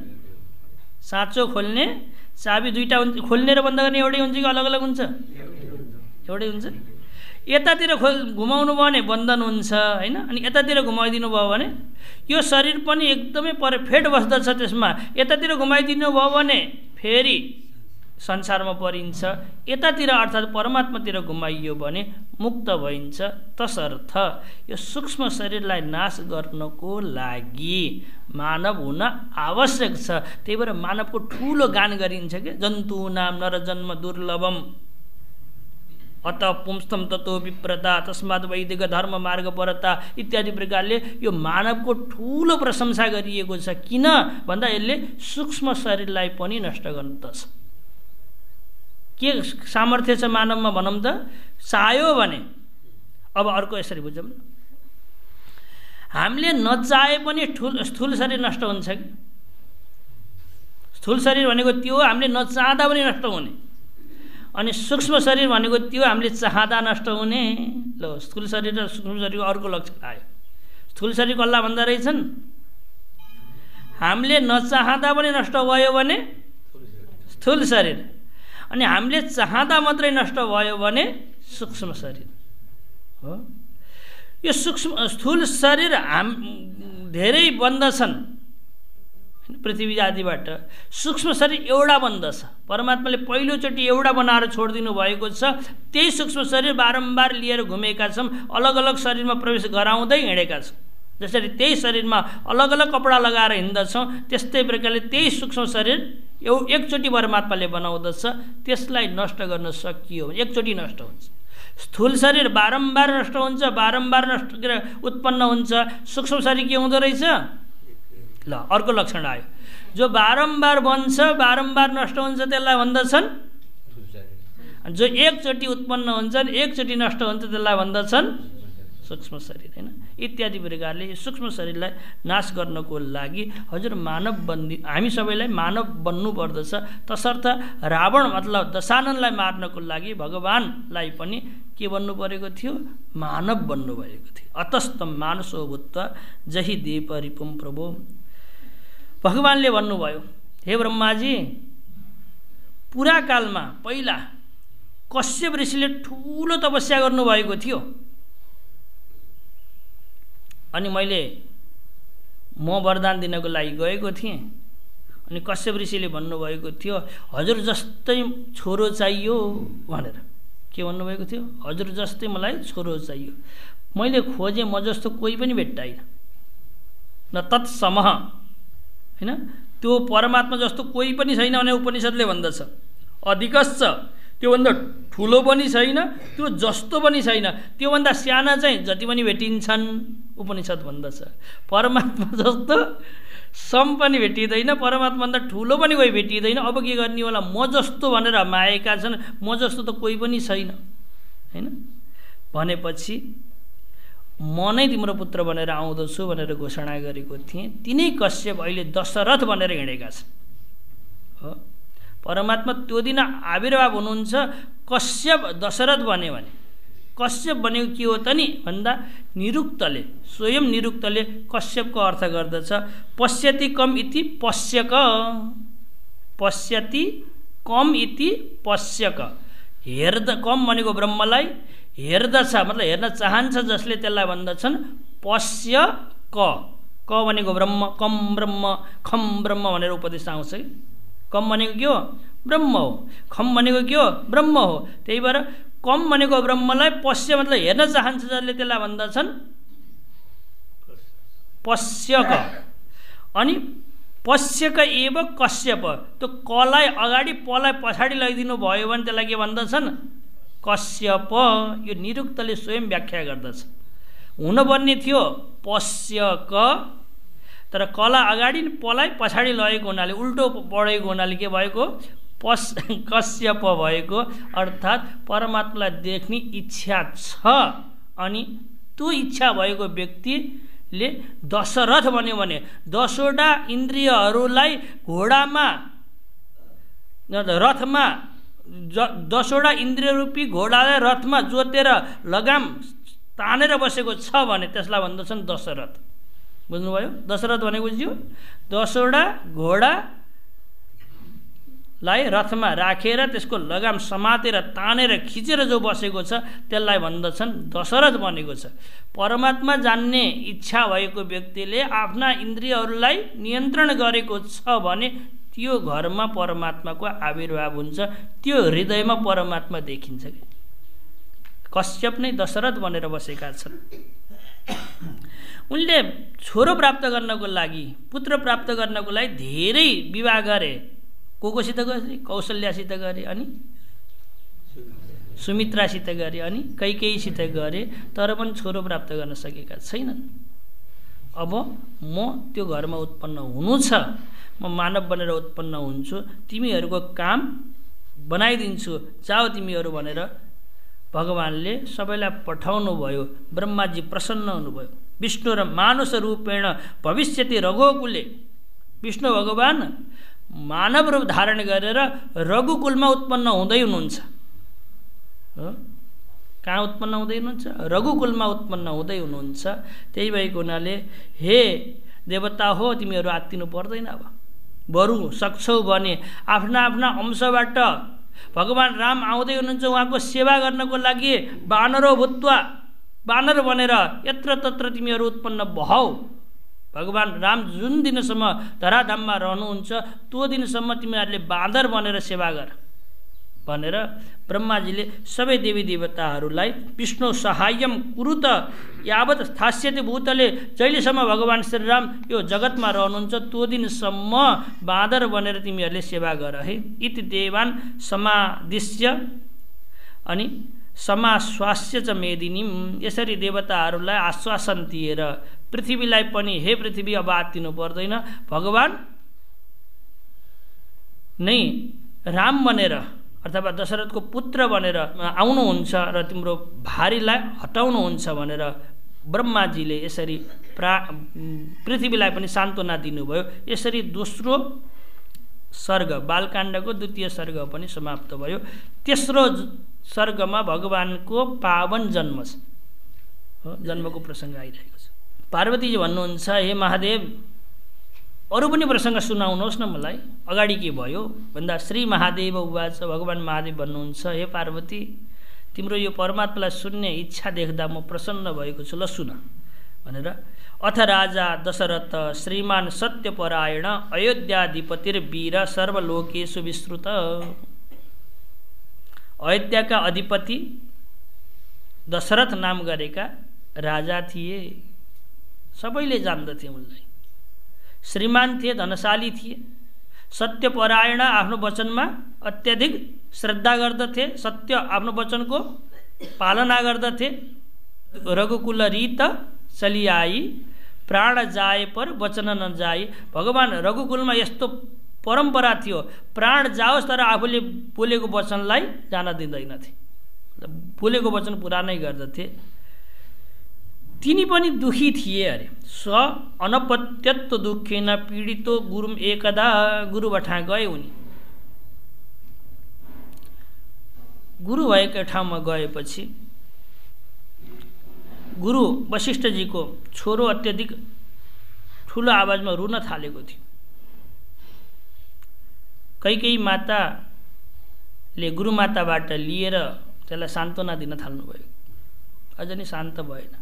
साँचो खोल्ने चाबी दुईवटा हुन्छ, खोल्ने र बन्द गर्ने एउटै हुन्छ कि अलग अलग हुन्छ? एउटै हुन्छ। यतातिर घुमाउनु भयो भने बन्धन हुन्छ होइन? अनि यतातिर घुमाइदिनु भयो भने यो शरीर पनि एकदमै पर्फेक्ट बस्दछ। त्यसमा यतातिर घुमाइदिनु भयो भने फेरि संसारमा परिन्छ, यतातिर अर्थात् परमात्मातिर घुमाइयो भने मुक्त भइन्छ। तसर्थ यो सूक्ष्म शरीरलाई नाश गर्नको लागि मानव हुन आवश्यक छ। त्यही भएर मानवको ठुलो गान गरिन्छ कि जन्तु नाम नर जन्म दुर्लभम अत पुंस्तम ततो विप्रता तस्मात् वैदिक धर्म मार्ग परता इत्यादि प्रकारले यो मानवको ठुलो प्रशंसा गरिएको छ। किन भन्दा यसले सूक्ष्म शरीरलाई पनि नष्ट गर्दछ। के सामर्थ्य छ मानवमा भनौँ त? चाह्यो भने अब अर्को यसरी बुझौँ, हामीले नचाहे पनि स्थूल शरीर नष्ट हुन्छ कि? स्थूल शरीर भनेको त्यो हो हामीले नचाहँदा पनि नष्ट हुने, अनि सूक्ष्म शरीर भनेको त्यो हामीले चाहँदा नष्ट हुने। ल स्थूल शरीर र सूक्ष्म शरीरको अर्को लक्षण आयो। स्थूल शरीर कसलाई भन्दा रहेछन्? हामीले नचाहँदा पनि नष्ट भयो भने स्थूल शरीर, अनि हामीले चाहँदा मात्रै नष्ट भयो भने सूक्ष्म शरीर हो। यो स्थूल शरीर धेरै बन्दछन् पृथ्वी आदिबाट, सूक्ष्म शरीर एउटा बन्दछ। परमात्माले पहिलोचोटि एउटा बनाएर छोडिदिनु भएको छ। त्यही सूक्ष्म शरीर बारम्बार लिएर घुमेका छौँ, अलग अलग शरीरमा प्रवेश गराउँदै हिँडेका छौँ। जसरी त्यही शरीरमा अलग अलग कपडा लगाएर हिँड्दछौँ, त्यस्तै प्रकारले त्यही सूक्ष्म शरीर एकचोटि परमात्माले बनाउँदछ। त्यसलाई नष्ट गर्न सकियो भने एकचोटि नष्ट हुन्छ। स्थूल शरीर बारम्बार नष्ट हुन्छ, बारम्बार नष्ट उत्पन्न हुन्छ। सूक्ष्म शरीर के हुँदो रहेछ? ल अर्को लक्षण आयो, जो बारम्बार बन्छ बारम्बार नष्ट हुन्छ त्यसलाई भन्दछन्, जो एकचोटि उत्पन्न हुन्छन् एकचोटि नष्ट हुन्छ त्यसलाई भन्दछन् सूक्ष्म शरीर, होइन? इत्यादि प्रकारले सूक्ष्म शरीरलाई नाश गर्नको लागि हजुर मानव हामी सबैलाई मानव बन्नु पर्दछ। तसर्थ रावण मतलब दशाननलाई मार्नको लागि भगवानलाई पनि के बन्नु परेको थियो? मानव बन्नु भएको थियो। अतस्तम मानसो भूत्वा जहि देव रिपुम प्रभो। भगवानले भन्नुभयो, हे ब्रह्माजी, पुरा कालमा पहिला कश्यप ऋषिले ठुलो तपस्या गर्नुभएको थियो, अनि मैले म वरदान दिनको लागि गएको थिएँ। अनि कश्यप ऋषिले भन्नुभएको थियो हजुर जस्तै छोरो चाहियो भनेर। के भन्नुभएको थियो? हजुर जस्तै मलाई छोरो चाहियो। मैले खोजेँ, म जस्तो कोही पनि भेट्टाइन। न तत्समः, होइन? त्यो परमात्मा जस्तो कोही पनि छैन भने उपनिषद्ले भन्दछ। अधिकश्च, त्योभन्दा ठुलो पनि छैन, त्यो जस्तो पनि छैन, त्योभन्दा साना चाहिँ जति पनि भेटिन्छन् उपनिषद भन्दछ। परमात्मा जस्तो सम पनि भेटिँदैन, परमात्माभन्दा ठुलो पनि कोही भेटिँदैन। अब के गर्ने होला? म जस्तो भनेर मागेका छन्, म जस्तो त कोही पनि छैन, होइन? भनेपछि म नै तिम्रो पुत्र बनेर आउँदछु भनेर घोषणा गरेको थिएँ। तिनै कश्यप अहिले दशरथ भनेर हिँडेका छन्। हो, परमात्मा त्यो दिन आविर्भाव हुनुहुन्छ, कश्यप दशरथ बन्यो भने। कश्यप भनेको के हो त नि भन्दा निरुक्तले, स्वयं निरुक्तले कश्यपको अर्थ गर्दछ पश्यति कम इति पश्यक। पश्यति कम इति पश्यक। कम भनेको ब्रह्मलाई, हेर्दछ मतलब हेर्न चाहन्छ जसले, त्यसलाई भन्दछन् पश्य क। क भनेको ब्रह्म, कम ब्रह्म, खम ब्रह्म भनेर उपदेश आउँछ। कम भनेको के हो? ब्रह्म हो। खम भनेको के हो? ब्रह्म हो। त्यही भएर कम भनेको ब्रह्मलाई, पश्य मतलब हेर्न चाहन्छ जसले, त्यसलाई भन्दछन् पश्यक। अनि पश्यक एव कश्यप। त्यो कलाई अगाडि पलाई पछाडि लैदिनु भयो भने त्यसलाई के भन्दछन्? कश्यप। यो निरुक्तले स्वयं व्याख्या गर्दछ। हुनुपर्ने थियो पश्यक, तर कला अगाडि पलाई पछाडि लगेको हुनाले, उल्टो पढेको हुनाले के भएको? कश्यप भएको। अर्थात् परमात्मालाई देख्ने इच्छा छ, अनि त्यो इच्छा भएको व्यक्तिले दशरथ बन्यो भने 10वटा इन्द्रियहरूलाई घोडामा, रथमा, 10वटा इन्द्रिय रूपी घोडालाई रथमा जोतेर लगाम तानेर बसेको छ भने त्यसलाई भन्दछन् दशरथ। बुझ्नुभयो? दशरथ भनेको बुझ्यो? 10वटा घोडालाई रथमा राखेर त्यसको लगाम समातेर तानेर खिचेर जो बसेको छ त्यसलाई भन्दछन् दशरथ बनेको छ। परमात्मा जान्ने इच्छा भएको व्यक्तिले आफ्ना इन्द्रियहरूलाई नियन्त्रण गरेको छ भने त्यो घरमा परमात्माको आविर्भाव हुन्छ, त्यो हृदयमा परमात्मा देखिन्छ। कश्यप नै दशरथ बनेर बसेका छन्। उनले छोरो प्राप्त गर्नको लागि, पुत्र प्राप्त गर्नको लागि धेरै विवाह गरे। कोसित गरे? कौशल्यासित गरे, अनि सुमित्रासित गरे, अनि कैकेयीसित गरे, तर पनि छोरो प्राप्त गर्न सकेका छैनन्। अब म त्यो घरमा उत्पन्न हुनु छ, म मानव बनेर उत्पन्न हुन्छु, तिमीहरूको काम बनाइदिन्छु, जाऊ तिमीहरू भनेर भगवानले सबैलाई पठाउनु भयो। ब्रह्माजी प्रसन्न हुनुभयो। विष्णु र मानुष रूपेण भविष्यति रघुकुले। विष्णु भगवान मानव रूप धारण गरेर रघुकुलमा उत्पन्न हुँदै हुनुहुन्छ। कहाँ उत्पन्न हुँदै हुनुहुन्छ? रघुकुलमा उत्पन्न हुँदै हुनुहुन्छ। त्यही भएको हुनाले हे देवता हो, तिमीहरू आत्तिनु पर्दैन। अब बरु सक्छौ भने आफ्ना आफ्ना अंशबाट भगवान राम आउँदै हुनुहुन्छ, उहाँको सेवा गर्नको लागि वानरो भूत्वा, वानर बनेर यत्र तत्र तिमीहरू उत्पन्न भौ। भगवान राम जुन दिनसम्म धराधाममा रहनुहुन्छ त्यो दिनसम्म तिमीहरूले बाँदर बनेर सेवा गर भनेर ब्रह्माजीले सबै देवी देवताहरूलाई विष्णु सहायम कुरुत यावत स्थास्यते भूतले, जहिलेसम्म भगवान श्रीराम यो जगतमा रहनुहुन्छ त्यो दिनसम्म बाँदर बनेर तिमीहरूले सेवा गर है। इति देवान समादिश्य। अनि समाश्वास्य च मेदिनीम, यसरी देवताहरूलाई आश्वासन दिएर पृथ्वीलाई पनि हे पृथ्वी अब आत्तिनु पर्दैन, भगवान नै राम बनेर अथवा दशरथको पुत्र बनेर आउनुहुन्छ र तिम्रो भारीलाई हटाउनुहुन्छ भनेर ब्रह्माजीले यसरी पृथ्वीलाई पनि सान्त्वना दिनुभयो। यसरी दोस्रो सर्ग बालकाण्डको द्वितीय सर्ग पनि समाप्त भयो। तेस्रो सर्गमा भगवानको पावन जन्म छ, जन्मको प्रसङ्ग आइरहेको छ। पार्वतीजी भन्नुहुन्छ हे महादेव अरू पनि प्रसङ्ग सुनाउनुहोस् न मलाई, अगाडि के भयो भन्दा श्री महादेव उवाच, भगवान महादेव भन्नुहुन्छ हे पार्वती तिम्रो यो परमात्मालाई सुन्ने इच्छा देख्दा म प्रसन्न भएको छु, ल सुन भनेर। अथ राजा दशरथ श्रीमान सत्यपरायण अयोध्याधिपतिर्वीर सर्वलोकेषु विस्तृत। अयोध्याका अधिपति दशरथ नाम गरेका राजा थिए, सबैले जान्दथे उनलाई। श्रीमान थिए, धनशाली थिए, सत्यपरायण, आफ्नो वचनमा अत्यधिक श्रद्धा गर्दथे, सत्य आफ्नो वचनको पालना गर्दथे। रघुकुल रीत चलिआई प्राण जाए पर वचन न जाई। भगवान रघुकुलमा यस्तो परम्परा थियो, प्राण जाओस् तर आफूले बोलेको वचनलाई जान दिँदैनथे, बोलेको वचन पुरा नै गर्दथे। तिनी पनि दुखी थिए अरे। स अनपत्यत्व दुखेन पीडितो गुरुम एकदा, गुरु बठा गए उनी। गुरु भएका ठाउँमा गएपछि गुरु वशिष्ठजीको छोरो अत्यधिक ठुलो आवाजमा रुन थालेको थियो। कैकेयी माताले गुरुमाताबाट लिएर त्यसलाई सान्त्वना दिन थाल्नुभयो, अझ नि शान्त भएन।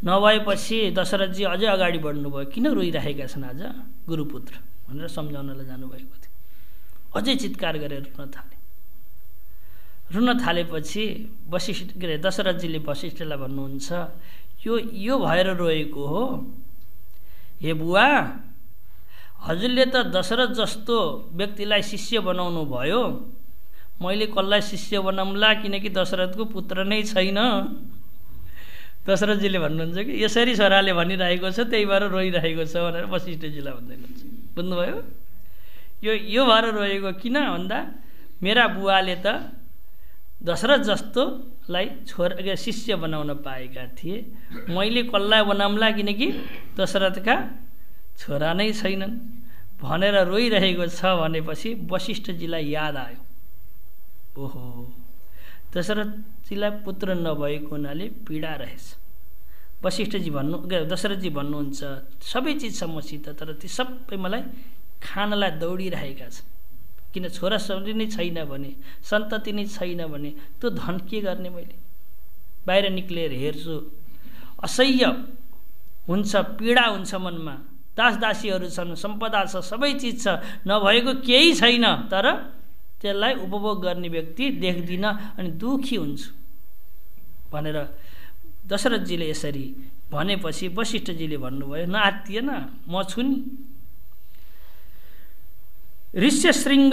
नभएपछि दशरथजी अझै अगाडि बढ्नुभयो, किन रोइरहेका छन् आज गुरुपुत्र भनेर सम्झाउनलाई जानुभएको थियो। अझै चित्कार गरेर रुन थालेपछि दशरथजीले वशिष्ठलाई भन्नुहुन्छ यो भएर रोएको हो। हे बुवा, हजुरले त दशरथ जस्तो व्यक्तिलाई शिष्य बनाउनु भयो, मैले कसलाई शिष्य बनाउँला, किनकि दशरथको पुत्र नै छैन। दशरथजीले भन्नुहुन्छ कि यसरी छोराले भनिरहेको छ त्यही भएर रोइरहेको छ भनेर वशिष्ठजीलाई भन्दै हुनुहुन्छ। बुझ्नुभयो? यो भएर रोएको किन भन्दा मेरा बुवाले त दशरथ जस्तोलाई छोरा शिष्य बनाउन पाएका थिए, मैले कसलाई बनाउँला किनकि दशरथका छोरा नै छैनन् भनेर रोइरहेको छ भनेपछि वशिष्ठजीलाई याद आयो, ओहो दशरथजीलाई पुत्र नभएको हुनाले पीडा रहेछ। दशरथजी भन्नुहुन्छ सबै चिज छ मसित, तर ती सबै मलाई खानलाई दौडिरहेका छन्, किन छोरा छोरी नै छैन भने, सन्तति नै छैन भने त्यो धन के गर्ने। मैले बाहिर निक्लेर हेर्छु असह्य हुन्छ, पीडा हुन्छ मनमा, दासदासीहरू छन्, सम्पदा छ, सबै चिज छ, नभएको केही छैन, तर त्यसलाई उपभोग गर्ने व्यक्ति देख्दिनँ अनि दुखी हुन्छु भनेर दशरथजीले यसरी भनेपछि वशिष्ठजीले भन्नुभयो नआत्तिएन, म छु नि। ऋष्यशृङ्ग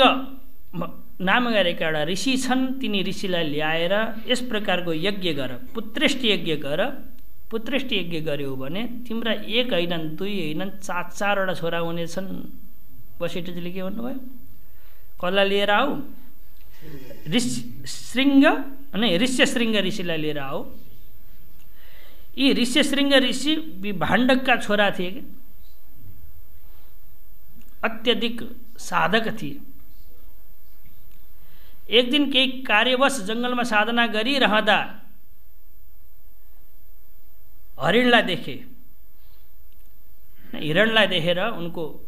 नाम गरेका एउटा ऋषि छन्, तिनी ऋषिलाई ल्याएर यस प्रकारको यज्ञ गर, पुत्रेष्टि यज्ञ गर। पुत्रेष्टि यज्ञ गर्यो भने तिम्रा एक होइनन्, दुई होइनन्, चारवटा छोरा हुनेछन्। वशिष्ठजीले के भन्नुभयो, कसलाई लिएर आऊ, ऋष्यशृङ्ग ऋषिलाई लिएर आऊ। यी ऋष्यशृङ्ग ऋषि भाण्डकका छोरा थिए कि अत्यधिक साधक थिए। एक दिन केही कार्यवश जङ्गलमा साधना गरिरहँदा हरिणलाई देखे। हिरणलाई देखेर उनको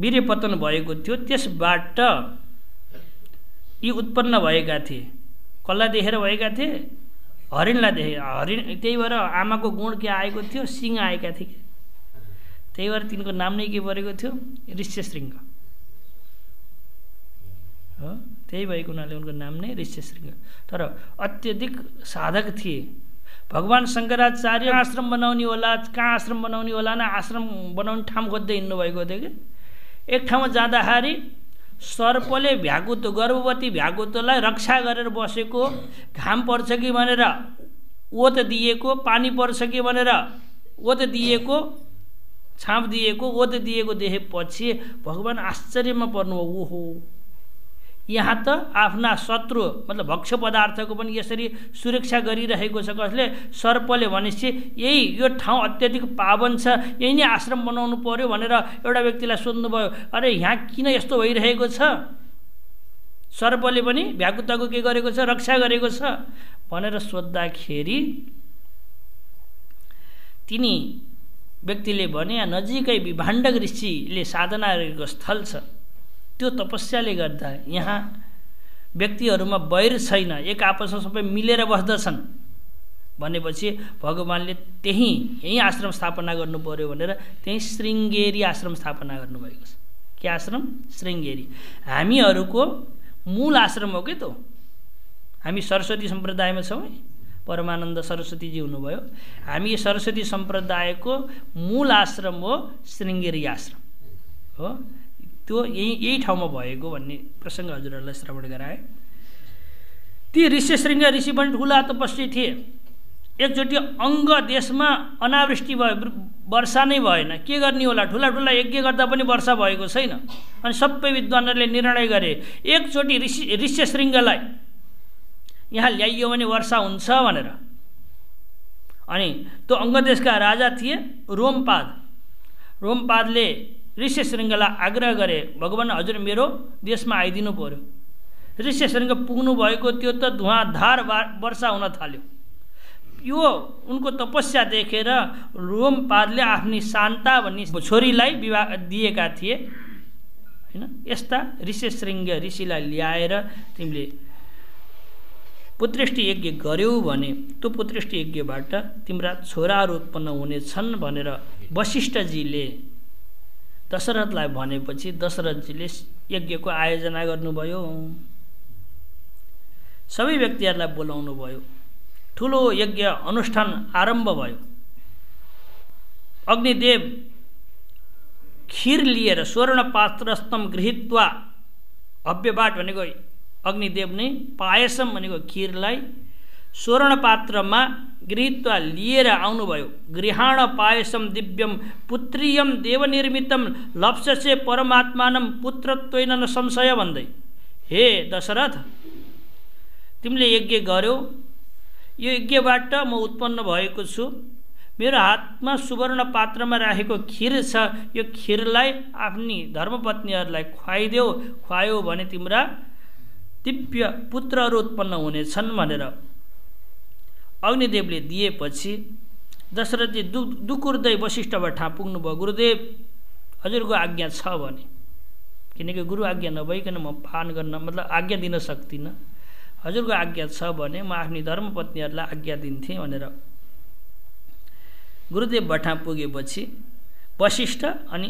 वीर्यपतन भएको थियो, त्यसबाट यी उत्पन्न भएका थिए। कसलाई देखेर भएका थिए, हरिणलाई देखे। हरिण त्यही भएर आमाको गुण के आएको थियो, सिंह आएका थिए, त्यही भएर तिनको नाम नै के परेको थियो, ऋष्यशृङ्ग हो। त्यही भएको हुनाले उनको नाम नै ऋष्यशृङ्ग। तर अत्यधिक साधक थिए। भगवान शङ्कराचार्य आश्रम बनाउने होला, कहाँ आश्रम बनाउने होला न, आश्रम बनाउने ठाउँ खोज्दै हिँड्नु भएको थियो कि एक ठाउँमा जाँदाखेरि सर्पले भ्याकुत गर्भवती भ्याकुतलाई रक्षा गरेर बसेको, घाम पर्छ कि भनेर ओत दिएको, पानी पर्छ कि भनेर ओत दिएको, छाप दिएको, ओत दिएको देखेपछि भगवान आश्चर्यमा पर्नुभयो। ओहो, यहाँ त आफ्ना शत्रु मतलब भक्ष्य पदार्थको पनि यसरी सुरक्षा गरिरहेको छ कसले? सर्पले। भनेपछि यही यो ठाउँ अत्यधिक पावन छ, यही नै आश्रम बनाउनु पर्यो भनेर एउटा व्यक्तिलाई सोध्नुभयो। अरे यहाँ किन यस्तो भइरहेको छ? सर्पले पनि भ्याकुताको के गरेको छ? रक्षा गरेको छ भनेर सोद्धाखेरि तिनी व्यक्तिले भने यहाँ नजिकै विभाण्डक ऋषिले साधना गरेको स्थल छ, त्यो तपस्याले गर्दा यहाँ व्यक्तिहरूमा वैर छैन, एक आपसमा सबै मिलेर बस्दछन् भनेपछि भगवानले यही आश्रम स्थापना गर्नु पर्यो भनेर त्यही श्रृङ्गेरी आश्रम स्थापना गर्नुभएको छ। के आश्रम? श्रृङ्गेरी। हामीहरूको मूल आश्रम हो के त? हामी सरस्वती सम्प्रदायमा छौँ, परमानन्द सरस्वतीजी हुनुभयो। हामी सरस्वती सम्प्रदायको मूल आश्रम हो श्रृङ्गेरी आश्रम हो। त्यो यही ठाउँमा भएको भन्ने प्रसङ्ग हजुरहरूलाई श्रवण गराए। ती ऋष्यशृङ्ग ऋषि पनि ठुला तपस्वी थिए। एकचोटि अङ्ग देशमा अनावृष्टि भयो, वर्षा नै भएन। के गर्ने होला? ठुला ठुला यज्ञ गर्दा पनि वर्षा भएको छैन। अनि सबै विद्वानहरूले निर्णय गरे एकचोटि ऋष्यशृङ्गलाई यहाँ ल्याइयो भने वर्षा हुन्छ भनेर। अनि त्यो अङ्गदेशका राजा थिए रोमपाद। रोमपादले ऋष्यशृङ्गलाई आग्रह गरे, भगवान हजुर मेरो देशमा आइदिनु पर्यो। ऋष्यशृङ्ग पुग्नु भएको त्यो त धुवाँधार वर्षा हुन थाल्यो। यो उनको तपस्या देखेर रोमपादले आफ्नी शान्ता भन्ने छोरीलाई विवाह दिएका थिए हैन। यस्ता ऋष्यशृङ्ग ऋषिलाई ल्याएर तिमीले पुत्रेष्टि यज्ञ गर्यौ भने त्यो पुत्रेष्टि यज्ञबाट तिम्रा छोराहरू उत्पन्न हुनेछन् भनेर वशिष्ठजीले दशरथलाई भनेपछि दशरथजीले यज्ञको आयोजना गर्नुभयो। सबै व्यक्तिहरूलाई बोलाउनु भयो। ठुलो यज्ञ अनुष्ठान आरम्भ भयो। अग्निदेव खीर लिएर स्वर्ण पात्रस्थम गृहीत्वा, भव्यबाट भनेको अग्निदेव नै पायसम भनेको खीरलाई स्वर्ण पात्रमा गृहीत्वा लिएर आउनुभयो। गृहाण पायसम दिव्यम पुत्रियम देवनिर्मितम लप्स्यसे परमात्मानम पुत्रत्वेन न संशय भन्दै, हे दशरथ तिमीले यज्ञ गर्यौ, यो यज्ञबाट म उत्पन्न भएको छु। मेरो हातमा सुवर्ण पात्रमा राखेको खीर छ, यो खीरलाई आफ्नी धर्मपत्नीहरूलाई खुवाइदेऊ। खुवायो भने तिम्रा दिव्य पुत्रहरू उत्पन्न हुनेछन् भनेर अग्निदेवले दिएपछि दशरथजी दुकुर्दै वशिष्ठबाट पुग्नुभयो। गुरुदेव हजुरको आज्ञा छ भने, किनकि गुरु आज्ञा नभइकन म पान गर्न मतलब आज्ञा दिन सक्दिनँ। हजुरको आज्ञा छ भने म आफ्नी धर्मपत्नीहरूलाई आज्ञा दिन्थेँ भनेर गुरुदेव बठा पुगेपछि वशिष्ठ अनि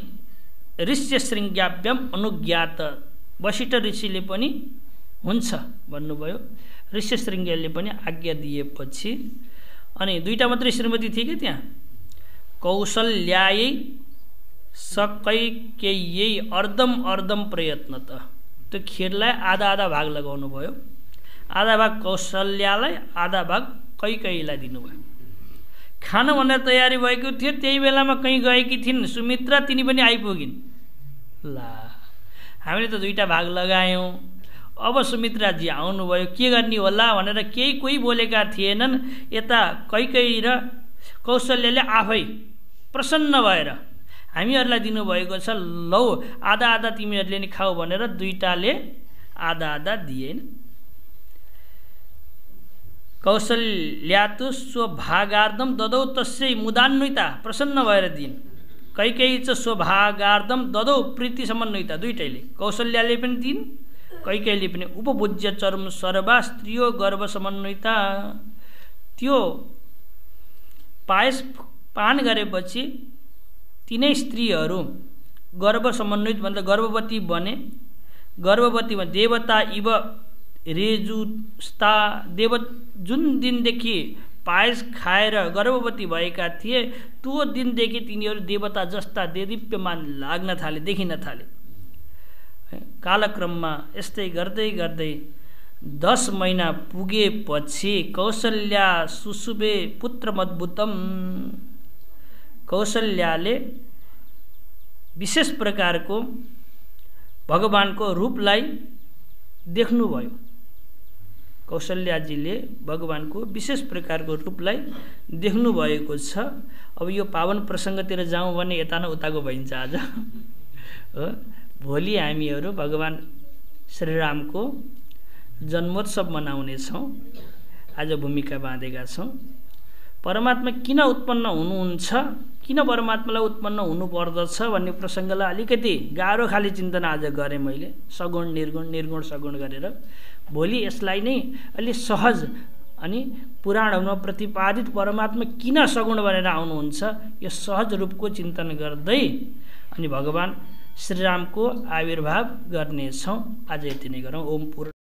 ऋष्यशृङ्गाभ्याम अनुज्ञात, वशिष्ठ ऋषिले पनि हुन्छ भन्नुभयो। ऋष्यशृङ्गले पनि आज्ञा दिएपछि अनि दुईटा मात्रै श्रीमती थिए कि त्यहाँ, कौशल्यायै सकैकेय्यै अर्धम अर्धम प्रयत्न त, त्यो खीरलाई आधा आधा भाग लगाउनु भयो। आधा भाग कौशल्यालाई, आधा भाग कैकेयीलाई दिनुभयो। खाना भनेर तयारी भएको थियो, त्यही बेलामा कहीँ गएकी थिइन् सुमित्रा, तिनी पनि आइपुगिन्। ला हामीले त दुईटा भाग लगायौँ, अब सुमित्राजी आउनुभयो, के गर्ने होला भनेर कोही बोलेका थिएनन्। यता कैकेयी र कौशल्यले आफै प्रसन्न भएर हामीहरूलाई दिनुभएको छ, लौ आधा आधा तिमीहरूले नि खाऊ भनेर दुईटाले आधा आधा दिएन। कौशल्यातु स्वभागार्धम ददौ तस्यै मुदान्विता, प्रसन्न भएर दिइन्। कैकेयी च स्वभागार्धम ददौ प्रीति समन्विता, दुईटैले कौशल्याले पनि दिइन्, कैकेयीले पनि। उपभुज्य चर्म सर्वा स्त्रियो गर्भ समन्विता, त्यो पायस पान गरेपछि तिनै स्त्रीहरू गर्भ समन्वित मतलब गर्भवती बने। गर्भवतीमा देवता इव रेजुस्ता, देव जुन दिनदेखि पायस खाएर गर्भवती भएका थिए त्यो दिनदेखि तिनीहरू देवता जस्ता देदीप्यमान लाग्न थाले, देखिन थाले कालक्रममा यस्तै गर्दै गर्दै 10 महिना पुगेपछि कौशल्या सुसुबे पुत्रमद्भुतम, कौशल्याले विशेष प्रकारको भगवानको रूपलाई देख्नुभयो। कौशल्याजीले भगवानको विशेष प्रकारको रूपलाई देख्नु भएको छ। अब यो पावन प्रसङ्गतिर जाउँ भने यता न उताको भइन्छ आज हो। भोलि हामीहरू भगवान श्रीरामको जन्मोत्सव मनाउनेछौँ। आज भूमिका बाँधेका छौँ। परमात्मा किन उत्पन्न हुनुहुन्छ, किन परमात्मालाई उत्पन्न हुनुपर्दछ भन्ने प्रसङ्गलाई अलिकति गाह्रो खाली चिन्तन आज गरेँ मैले, सगुण निर्गुण निर्गुण सगुण गरेर। भोलि यसलाई नै अलि सहज अनि पुराणहरूमा प्रतिपादित परमात्मा किन सगुण बनेर आउनुहुन्छ यो सहज रूपको चिन्तन गर्दै अनि भगवान श्रीरामको आविर्भाव गर्नेछौँ। आज यति नै गरौँ। ओम पूर्ण